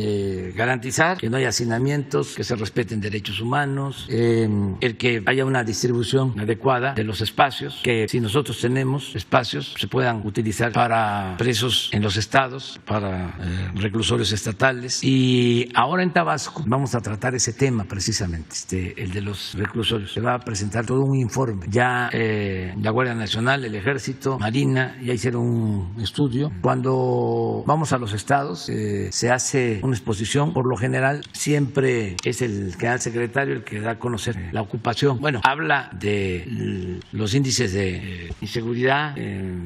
garantizar que no haya hacinamientos, que se respeten derechos humanos, el que haya una distribución adecuada de los espacios, que si nosotros tenemos espacios se puedan utilizar para presos en los estados, para reclusorios estatales. Y ahora en Tabasco vamos a tratar ese tema precisamente, el de los reclusorios. Se va a presentar todo un informe. Ya la Guardia Nacional, el Ejército, Marina, ya hicieron un estudio. Cuando vamos a los estados se hace una exposición. Por lo general siempre es el general secretario el que da a conocer la ocupación. Bueno, habla de los índices de inseguridad,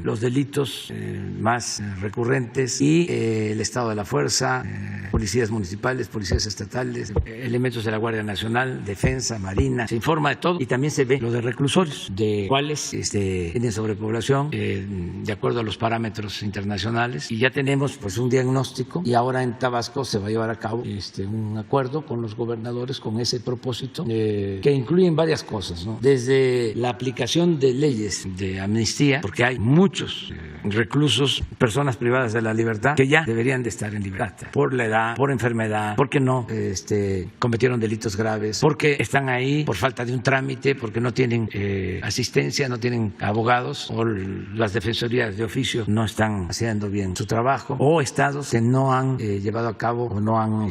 los delitos más recurrentes y el estado de la fuerza, policías municipales, policías estatales, elementos de la Guardia Nacional, Defensa, Marina. Se informa de todo y también se ve lo de reclusorios, de cuáles tienen sobrepoblación de acuerdo a los parámetros internacionales, y ya tenemos pues un diagnóstico y ahora en Tabasco se va a llevar a cabo un acuerdo con los gobernadores con ese propósito que incluyen varias cosas, ¿no? Desde la aplicación de leyes de amnistía, porque hay muchos reclusos, personas privadas de la libertad que ya deberían de estar en libertad por la edad, por enfermedad, porque no cometieron delitos graves, porque están ahí por falta de un trámite, porque no tienen asistencia, no tienen abogados, o las defensorías de oficio no están haciendo bien su trabajo, o estados que no han llevado a cabo o no han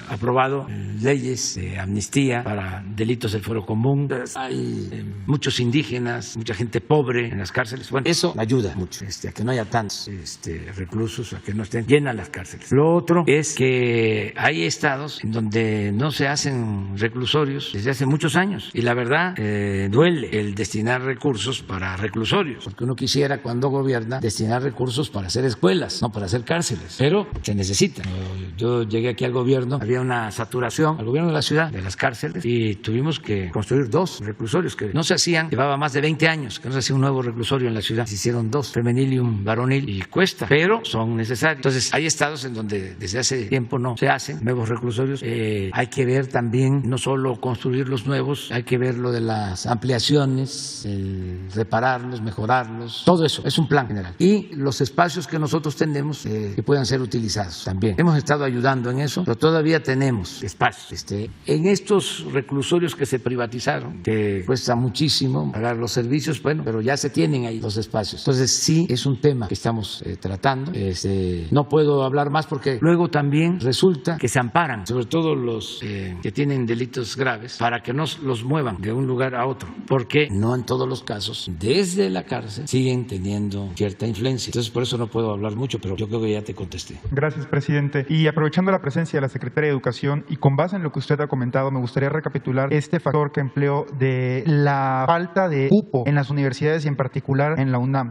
aprobado leyes de amnistía para delitos del fuero común. Hay muchos indígenas, mucha gente pobre en las cárceles. Bueno, eso ayuda mucho a que no haya tantos reclusos, a que no estén llenas las cárceles. Lo otro es que hay estados en donde no se hacen reclusorios desde hace muchos años y la verdad duele el destinar recursos para reclusorios, porque uno quisiera cuando gobierna destinar recursos para hacer escuelas, no para hacer cárceles, pero se necesita. Yo llegué aquí al gobierno, había una saturación al gobierno de la ciudad de las cárceles y tuvimos que construir 2 reclusorios que no se hacían, llevaba más de 20 años que no se hacía un nuevo reclusorio en la ciudad. Se hicieron 2, femenil y un varonil, y cuesta, pero son necesarios. Entonces hay estados en donde desde hace tiempo no se hacen nuevos reclusorios. Hay que ver también, no solo construir los nuevos, hay que ver lo de las ampliaciones, repararlos, mejorarlos, todo eso es un plan general. Y los espacios que nosotros tenemos que puedan ser utilizados también. Hemos estado ayudando en eso, pero todavía tenemos espacios. En estos reclusorios que se privatizaron, que cuesta muchísimo pagar los servicios, bueno, pero ya se tienen ahí los espacios. Entonces sí es un tema que estamos tratando. No puedo hablar más porque luego también resulta que se amparan, sobre todo los que tienen delitos graves, para que no los muevan de un lugar a otro, porque no en todos los casos, desde la cárcel, siguen teniendo cierta influencia. Entonces por eso no puedo hablar mucho, pero yo creo que ya te contesté. Gracias, presidente. Y aprovechando la presencia de la Secretaria de Educación y con base en lo que usted ha comentado, me gustaría recapitular este factor que empleó de la falta de cupo en las universidades y en particular en la UNAM.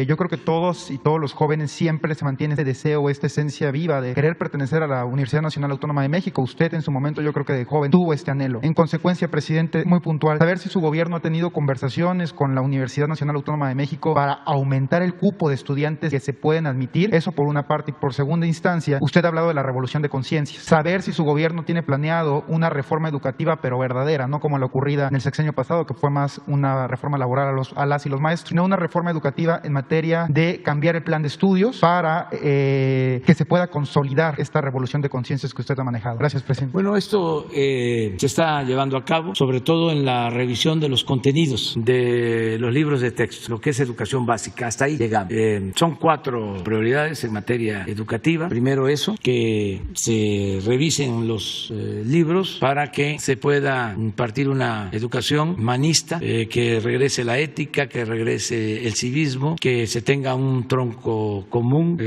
Yo creo que todos los jóvenes siempre se mantiene ese deseo, esta esencia viva de querer pertenecer a la Universidad Nacional Autónoma de México. Usted en su momento, yo creo que de joven, tuvo este anhelo. En consecuencia, presidente, muy puntual, saber si su gobierno ha tenido conversaciones con la Universidad Nacional Autónoma de México para aumentar el cupo de estudiantes que se pueden admitir. Eso por una parte. Y por segunda instancia, usted ha hablado de la revolución de conciencias. Saber si su gobierno tiene planeado una reforma educativa, pero verdadera, no como la ocurrida en el sexenio pasado, que fue más una reforma laboral a las y los maestros, sino una reforma educativa en materia de cambiar el plan de estudios para que se pueda consolidar esta revolución de conciencias que usted ha manejado. Gracias, presidente. Bueno, esto se está llevando a cabo, sobre todo en la revisión de los contenidos de los libros de texto, lo que es educación básica. Hasta ahí llegamos. Son 4 prioridades en materia educativa. Primero eso, que se revisen los libros para que se pueda impartir una educación humanista, que regrese la ética, que regrese el civismo, que se tenga un tronco común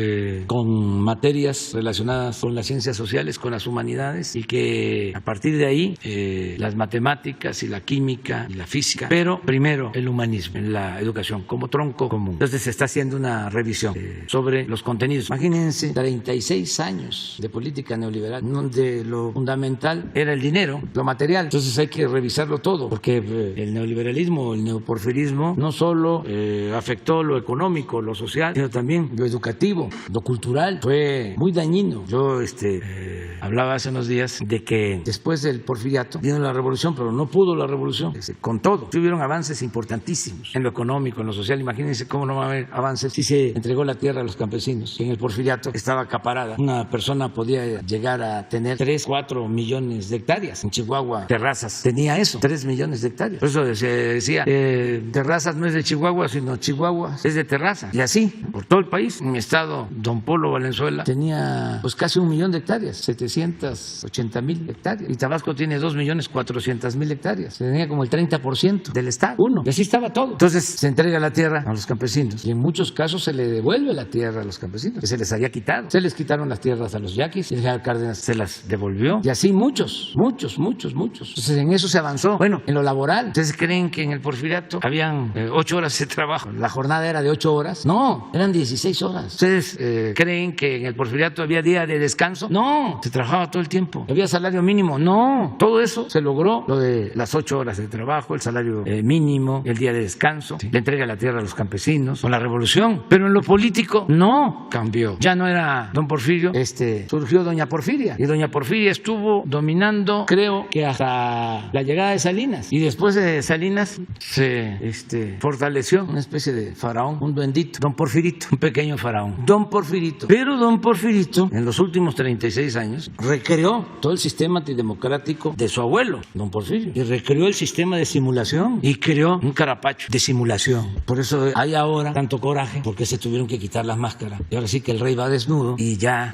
con materias relacionadas con las ciencias sociales, con las humanidades, y que a partir de ahí las matemáticas y la química y la física, pero primero el humanismo en la educación como tronco común. Entonces se está haciendo una revisión sobre los contenidos. Imagínense 36 años de política neoliberal donde lo fundamental era el dinero, lo material. Entonces hay que revisarlo todo, porque el neoliberalismo, el neoporfirismo no solo afectó lo económico, lo social, sino también lo educativo, lo cultural. Fue muy dañino. Yo hablaba hace unos días de que después del porfiriato vino la revolución, pero no pudo la revolución con todo. Tuvieron avances importantísimos en lo económico, en lo social. Imagínense cómo no va a haber avances si se entregó la tierra a los campesinos. En el porfiriato estaba acaparada. Una persona podía llegar a tener 3, 4 millones de hectáreas. En Chihuahua, Terrazas tenía eso, 3 millones de hectáreas. Por eso se decía, Terrazas no es de Chihuahua, sino Chihuahua es de Terrazas. Y así, por todo el país. En mi estado, Don Polo, Valenzuela, tenía pues casi 1 millón de hectáreas, 780,000 hectáreas. Y Tabasco tiene 2,400,000 hectáreas. Tenía como el 30% del estado. Y así estaba todo. Entonces se entrega la tierra a los campesinos. Y en muchos casos se le devuelve la tierra a los campesinos, que se les había quitado. Se les quitaron las tierras a los yaquis, y el general Cárdenas se las devolvió. Y así muchos. Entonces en eso se avanzó. Bueno, en lo laboral, ¿ustedes creen que en el porfiriato habían 8 horas de trabajo? La jornada era de 8 horas. No, eran 16 horas. ¿Ustedes creen que en el porfiriato había día de descanso? No, se trabajaba todo el tiempo. ¿Había salario mínimo? No, todo eso se logró. Lo de las 8 horas de trabajo, el salario mínimo, el día de descanso, la entrega de la tierra a los campesinos, con la revolución. Pero en lo político no cambió. Ya no era don Porfirio, surgió doña Porfiria. Y doña Porfiria estuvo dominando, creo que hasta la llegada de Salinas. Y después de Salinas se fortaleció una especie de faraón, un duendito, don Porfirito, un pequeño faraón, don Porfirito. Pero don Porfirito, en los últimos 36 años, recreó todo el sistema antidemocrático de su abuelo, don Porfirio, y recreó el sistema de simulación y creó un carapacho de simulación. Por eso hay ahora tanto coraje, porque se tuvieron que quitar las máscaras. Y ahora sí que el rey va desnudo y ya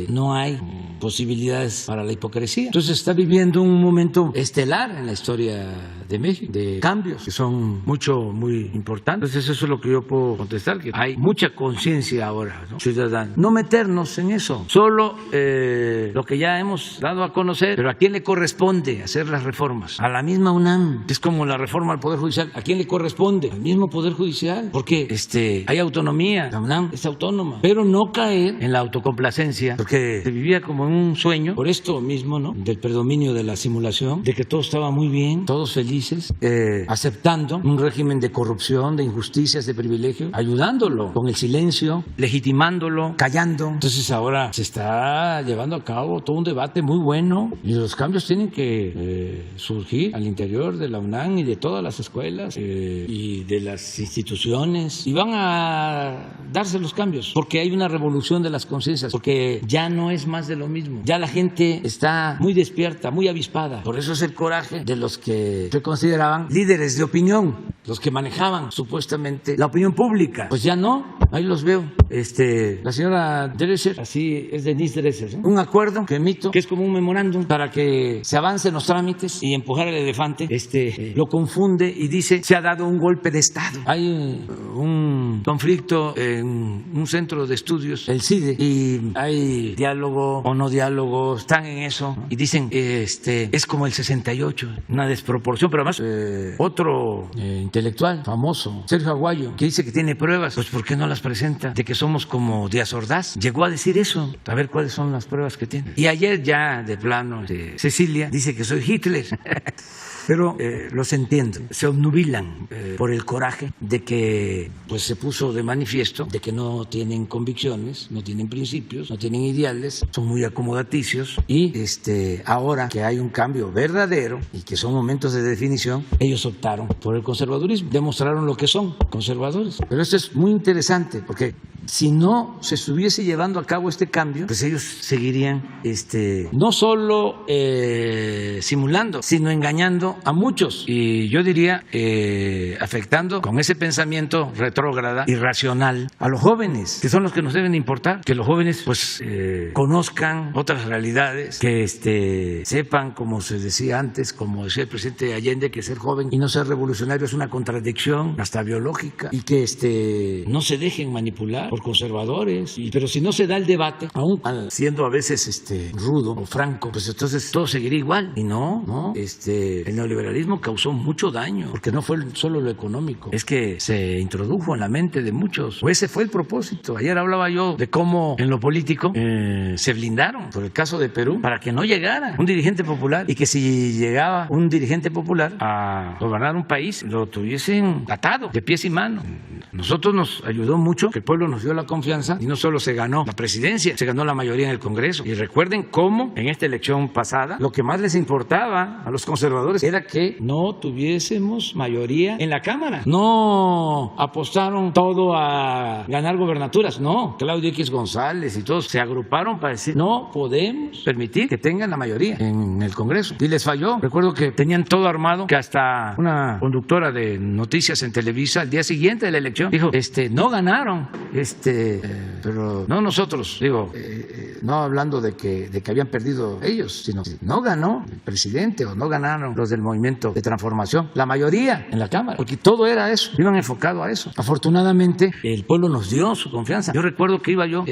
no hay posibilidades para la hipocresía. Entonces está viviendo un momento estelar en la historia de México, de cambios que son muy importantes. Entonces eso es lo que yo puedo contestar, que hay mucha conciencia ahora, ¿no?, ciudadana. No meternos en eso, solo lo que ya hemos dado a conocer. Pero ¿a quién le corresponde hacer las reformas? A la misma UNAM. Es como la reforma al Poder Judicial. ¿A quién le corresponde? Al mismo Poder Judicial. Porque hay autonomía, la UNAM es autónoma, pero no caer en la autocomplacencia, porque se vivía como en un sueño, por esto mismo, ¿no?, del predominio de la simulación, de que todo estaba muy bien, todos felices, aceptando un régimen de corrupción, de injusticias, de privilegio, ayudándolo con el silencio, legitimándolo, callando. Entonces ahora se está llevando a cabo todo un debate muy bueno, y los cambios tienen que surgir al interior de la UNAM y de todas las escuelas y de las instituciones, y van a darse los cambios, porque hay una revolución de las conciencias, porque ya no es más de lo mismo, ya la gente está muy despierta, muy avispada. Por eso es el coraje de los que se consideraban líderes de opinión, los que manejaban supuestamente la opinión pública. Pues ya no, ahí los veo la señora Dresser, así es Denise Dresser, un acuerdo que emito, que es como un memorándum para que se avancen los trámites y empujar el elefante, lo confunde y dice se ha dado un golpe de Estado. Hay un conflicto en un centro de estudios, el CIDE, y hay diálogo o no diálogo, están en eso y dicen es como el 68, una desproporción, pero además otro intelectual famoso, Sergio Aguayo, que dice que tiene pruebas, pues ¿por qué no las presenta? De que somos como Díaz Ordaz, llegó a decir eso, a ver cuáles son las pruebas que tiene. Y ayer ya de plano Cecilia dice que soy Hitler. Pero los entiendo, se obnubilan por el coraje de que pues se puso de manifiesto de que no tienen convicciones, no tienen principios, no tienen ideales, son muy acomodaticios y ahora que hay un cambio verdadero y que son momentos de definición, ellos optaron por el conservadurismo, demostraron lo que son, conservadores. Pero esto es muy interesante porque si no se estuviese llevando a cabo este cambio, pues ellos seguirían no solo simulando, sino engañando a muchos y yo diría afectando con ese pensamiento retrógrada, irracional a los jóvenes, que son los que nos deben importar, que los jóvenes pues conozcan otras realidades, que sepan, como se decía antes, como decía el presidente Allende, que ser joven y no ser revolucionario es una contradicción hasta biológica y que no se dejen manipular por conservadores, pero si no se da el debate, aún siendo a veces rudo o franco, pues entonces todo seguiría igual y no, el neoliberalismo causó mucho daño, porque no fue solo lo económico, es que se introdujo en la mente de muchos, o ese fue el propósito. Ayer hablaba yo de cómo en lo político se blindaron por el caso de Perú para que no llegara un dirigente popular y que si llegaba un dirigente popular a gobernar un país lo tuviesen atado de pies y manos. Nosotros nos ayudó mucho que el pueblo nos dio la confianza y no solo se ganó la presidencia, se ganó la mayoría en el Congreso. Y recuerden cómo en esta elección pasada lo que más les importaba a los conservadores era que no tuviésemos mayoría en la Cámara. No apostaron todo a ganar gobernaturas, no. Claudio X González y todos se agruparon para decir no podemos permitir que tengan la mayoría en el Congreso. Y les falló. Recuerdo que tenían todo armado, que hasta una conductora de noticias en Televisa al día siguiente de la elección dijo, no ganaron, pero no nosotros, digo, no hablando de que habían perdido ellos, sino no ganó el presidente o no ganaron los del Movimiento de Transformación, la mayoría en la Cámara, porque todo era eso, iban enfocado a eso. Afortunadamente el pueblo nos dio su confianza. Yo recuerdo que iba yo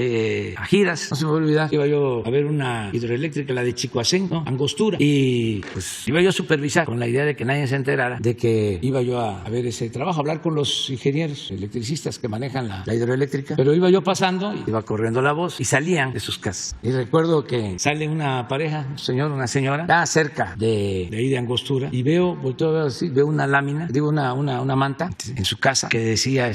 a giras, no se me va a olvidar, iba yo a ver una hidroeléctrica, la de Chicoacén, ¿no? Angostura, y pues iba yo a supervisar con la idea de que nadie se enterara de que iba yo a ver ese trabajo, a hablar con los ingenieros electricistas que manejan la hidroeléctrica, pero iba yo pasando y iba corriendo la voz y salían de sus casas. Y recuerdo que sale una pareja, un señor, una señora, ya cerca de ahí de Angostura, y volteo a ver así, veo una lámina, digo una manta en su casa que decía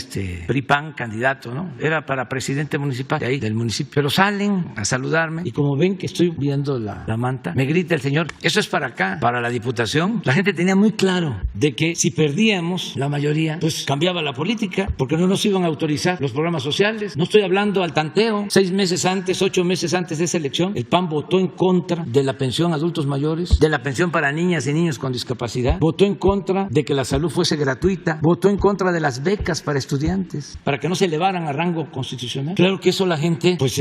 PRI-PAN candidato, ¿no? Era para presidente municipal de ahí, del municipio. Pero salen a saludarme y como ven que estoy viendo la manta, me grita el señor, eso es para acá, para la diputación. La gente tenía muy claro de que si perdíamos la mayoría, pues cambiaba la política, porque no nos iban a autorizar los programas sociales. No estoy hablando al tanteo. 6 meses antes, 8 meses antes de esa elección, el PAN votó en contra de la pensión a adultos mayores, de la pensión para niñas y niños con discapacidad, votó en contra de que la salud fuese gratuita, votó en contra de las becas para estudiantes, para que no se elevaran a rango constitucional. Claro que eso la gente pues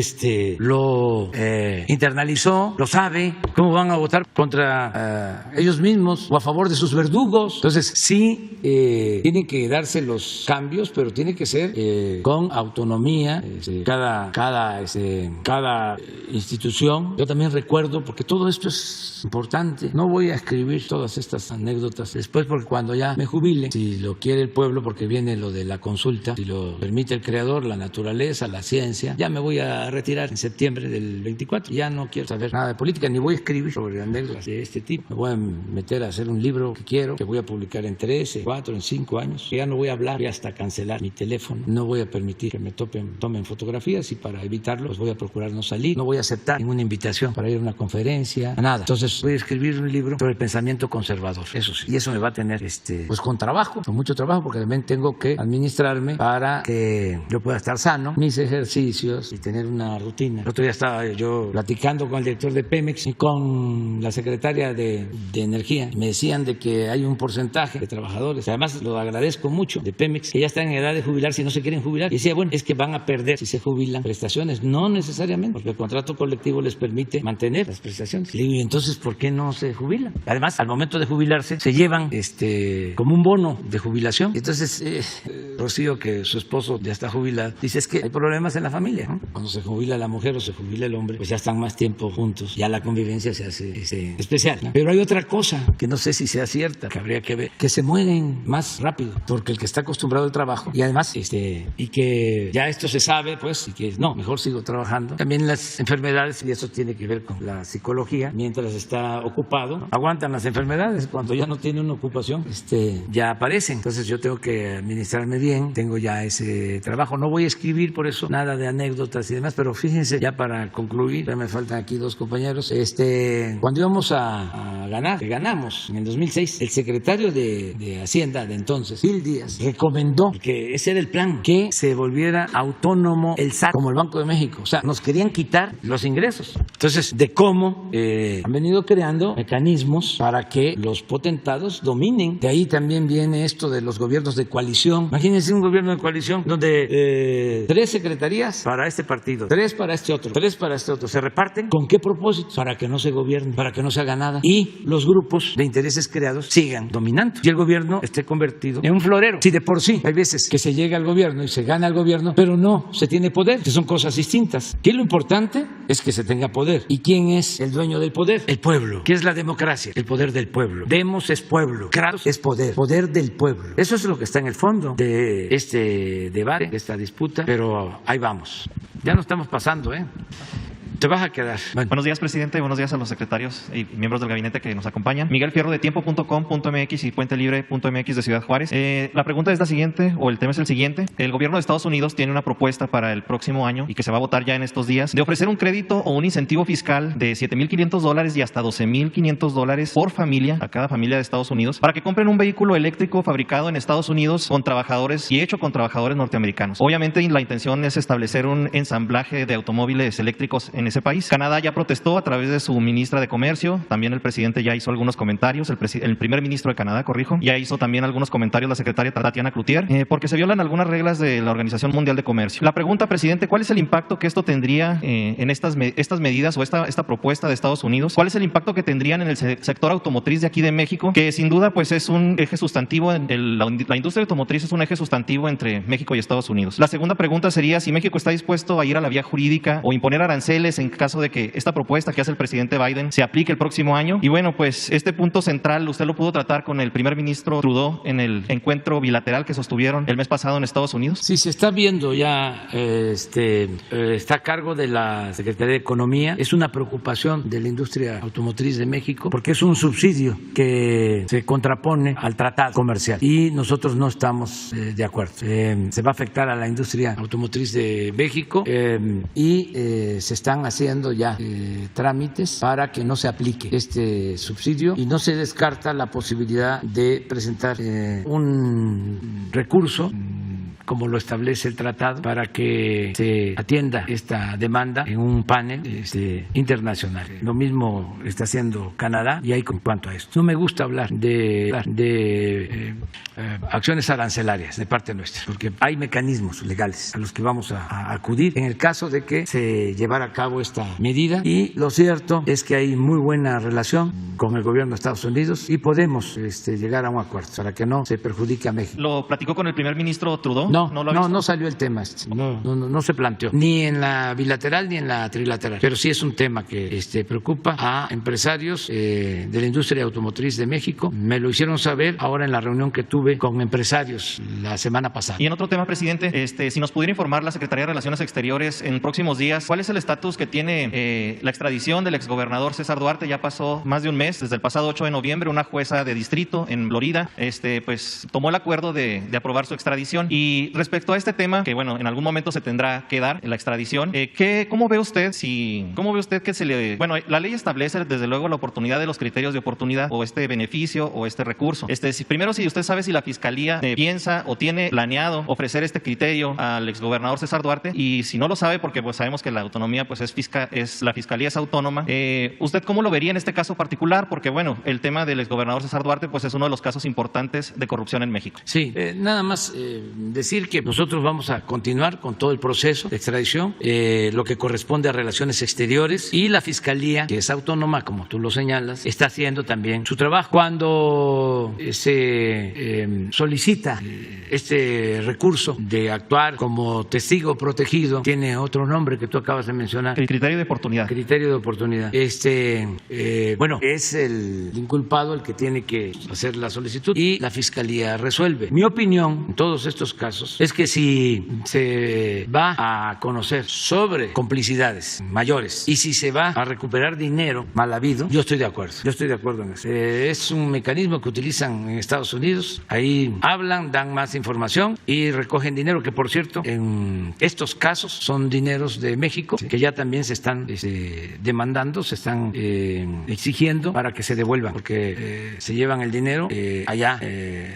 lo internalizó, lo sabe. ¿Cómo van a votar contra ellos mismos o a favor de sus verdugos? Entonces sí tienen que darse los cambios, pero tiene que ser con autonomía, cada institución. Yo también recuerdo, porque todo esto es importante, no voy a escribir todas estas anécdotas después, porque cuando ya me jubile, si lo quiere el pueblo, porque viene lo de la consulta, si lo permite el creador, la naturaleza, la ciencia, ya me voy a retirar en septiembre del 24. Ya no quiero saber nada de política, ni voy a escribir sobre anécdotas de este tipo. Me voy a meter a hacer un libro que quiero, que voy a publicar en 3, en 4, en 5 años. Ya no voy a hablar, voy hasta cancelar mi teléfono. No voy a permitir que me tomen fotografías, y para evitarlo, pues voy a procurar no salir. No voy a aceptar ninguna invitación para ir a una conferencia, a nada. Entonces voy a escribir un libro sobre el pensamiento conservador, eso sí. Y eso me va a tener pues con trabajo, con mucho trabajo, porque también tengo que administrarme para que yo pueda estar sano, mis ejercicios y tener una rutina. El otro día estaba yo platicando con el director de Pemex y con la secretaria de Energía. Me decían de que hay un porcentaje de trabajadores, además lo agradezco mucho, de Pemex, que ya están en edad de jubilar si no se quieren jubilar. Y decía, bueno, es que que van a perder si se jubilan prestaciones. No necesariamente, porque el contrato colectivo les permite mantener las prestaciones. Le digo, ¿y entonces por qué no se jubilan? Además, al momento de jubilarse, se llevan como un bono de jubilación. Entonces, Rocío, que su esposo ya está jubilado, dice, es que hay problemas en la familia, ¿no? Cuando se jubila la mujer o se jubila el hombre, pues ya están más tiempo juntos, ya la convivencia se hace especial, ¿no? Pero hay otra cosa que no sé si sea cierta, que habría que ver, que se mueren más rápido, porque el que está acostumbrado al trabajo, y además, y que ya esto se sabe, pues, y que no, mejor sigo trabajando. También las enfermedades, y eso tiene que ver con la psicología, mientras está ocupado, ¿no? Aguantan las enfermedades, cuando ya no tiene una ocupación, ya aparecen. Entonces yo tengo que administrarme bien, tengo ya ese trabajo. No voy a escribir por eso nada de anécdotas y demás, pero fíjense, ya para concluir, ya me faltan aquí dos compañeros, cuando íbamos a ganar, que ganamos en el 2006, el secretario de Hacienda de entonces, Gil Díaz, recomendó, que ese era el plan, que se volviera autónomo el SAT, como el Banco de México. O sea, nos querían quitar los ingresos. Entonces, de cómo han venido creando mecanismos para que los potentados dominen. De ahí también viene esto de los gobiernos de coalición. Imagínense un gobierno de coalición donde 3 secretarías para este partido, 3 para este otro, 3 para este otro. ¿Se reparten? ¿Con qué propósito? Para que no se gobierne, para que no se haga nada. Y los grupos de intereses creados sigan dominando. Y el gobierno esté convertido en un florero. Si de por sí hay veces que se llega al gobierno y se gana al gobierno, pero no se tiene poder, que son cosas distintas. Que lo importante es que se tenga poder. ¿Y quién es el dueño del poder? El pueblo. ¿Qué es la democracia? El poder del pueblo. Demos es pueblo. Kratos es poder. Poder del pueblo. Eso es lo que está en el fondo de este debate, de esta disputa, pero ahí vamos. Ya nos estamos pasando, ¿eh? Te vas a quedar. Bueno. Buenos días, presidente. Buenos días a los secretarios y miembros del gabinete que nos acompañan. Miguel Fierro de tiempo.com.mx y puentelibre.mx de Ciudad Juárez. La pregunta es la siguiente, o el tema es el siguiente. El gobierno de Estados Unidos tiene una propuesta para el próximo año y que se va a votar ya en estos días, de ofrecer un crédito o un incentivo fiscal de $7,500 y hasta $12,500 por familia, a cada familia de Estados Unidos, para que compren un vehículo eléctrico fabricado en Estados Unidos con trabajadores y hecho con trabajadores norteamericanos. Obviamente la intención es establecer un ensamblaje de automóviles eléctricos en ese país. Canadá ya protestó a través de su ministra de Comercio, también el presidente ya hizo algunos comentarios, el primer ministro de Canadá, ya hizo también algunos comentarios la secretaria Tatiana Cloutier, porque se violan algunas reglas de la Organización Mundial de Comercio. La pregunta, presidente, ¿cuál es el impacto que esto tendría en estas medidas o esta propuesta de Estados Unidos? ¿Cuál es el impacto que tendrían en el sector automotriz de aquí de México? Que sin duda pues es un eje sustantivo, la industria automotriz es un eje sustantivo entre México y Estados Unidos. La segunda pregunta sería si México está dispuesto a ir a la vía jurídica o imponer aranceles en caso de que esta propuesta que hace el presidente Biden se aplique el próximo año. Y bueno, pues este punto central usted lo pudo tratar con el primer ministro Trudeau en el encuentro bilateral que sostuvieron el mes pasado en Estados Unidos. Sí, se está viendo ya, está a cargo de la Secretaría de Economía. Es una preocupación de la industria automotriz de México porque es un subsidio que se contrapone al tratado comercial y nosotros no estamos de acuerdo. Se va a afectar a la industria automotriz de México y se están haciendo ya trámites para que no se aplique este subsidio y no se descarta la posibilidad de presentar un recurso como lo establece el tratado, para que se atienda esta demanda en un panel internacional. Lo mismo está haciendo Canadá y hay en cuanto a esto. No me gusta hablar de acciones arancelarias de parte nuestra, porque hay mecanismos legales a los que vamos a acudir en el caso de que se llevara a cabo esta medida, y lo cierto es que hay muy buena relación con el gobierno de Estados Unidos y podemos llegar a un acuerdo para que no se perjudique a México. ¿Lo platicó con el primer ministro Trudeau? No salió el tema. No se planteó ni en la bilateral ni en la trilateral, pero sí es un tema que preocupa a empresarios de la industria automotriz de México. Me lo hicieron saber ahora en la reunión que tuve con empresarios la semana pasada. Y en otro tema, presidente, si nos pudiera informar la Secretaría de Relaciones Exteriores en próximos días, ¿cuál es el estatus que tiene la extradición del exgobernador César Duarte? Ya pasó más de un mes, desde el pasado 8 de noviembre, una jueza de distrito en Florida pues tomó el acuerdo de aprobar su extradición. Y respecto a este tema, que bueno, en algún momento se tendrá que dar la extradición, ¿cómo ve usted que se le... Bueno, la ley establece desde luego la oportunidad de los criterios de oportunidad o este beneficio o este recurso. Primero, si usted sabe si la Fiscalía piensa o tiene planeado ofrecer este criterio al exgobernador César Duarte, y si no lo sabe, porque pues sabemos que la autonomía pues la Fiscalía es autónoma, ¿usted cómo lo vería en este caso particular? Porque bueno, el tema del exgobernador César Duarte pues es uno de los casos importantes de corrupción en México. Sí, nada más decir decir que nosotros vamos a continuar con todo el proceso de extradición, lo que corresponde a Relaciones Exteriores, y la Fiscalía, que es autónoma, como tú lo señalas, está haciendo también su trabajo. Cuando se solicita este recurso de actuar como testigo protegido, tiene otro nombre que tú acabas de mencionar. El criterio de oportunidad. Criterio de oportunidad. Bueno, es el inculpado el que tiene que hacer la solicitud y la Fiscalía resuelve. Mi opinión en todos estos casos es que si se va a conocer sobre complicidades mayores y si se va a recuperar dinero mal habido, yo estoy de acuerdo. Yo estoy de acuerdo en eso. Es un mecanismo que utilizan en Estados Unidos. Ahí hablan, dan más información y recogen dinero, que por cierto, en estos casos son dineros de México que ya también se están demandando, se están exigiendo para que se devuelvan, porque se llevan el dinero, allá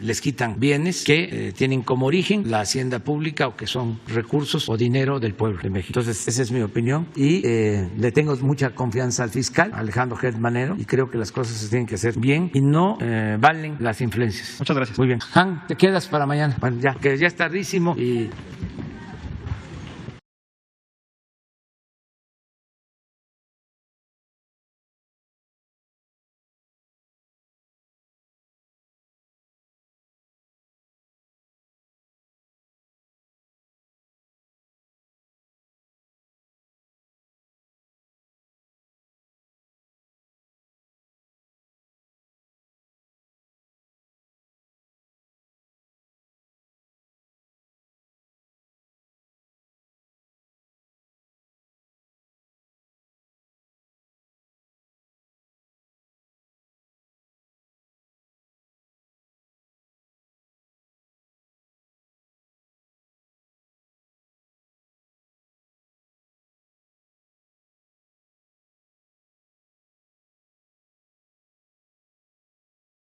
les quitan bienes que tienen como origen la hacienda pública o que son recursos o dinero del pueblo de México. Entonces, esa es mi opinión y le tengo mucha confianza al fiscal Alejandro Gertz Manero y creo que las cosas se tienen que hacer bien y no valen las influencias. Muchas gracias. Muy bien. Han, te quedas para mañana. Bueno, ya, que ya es tardísimo y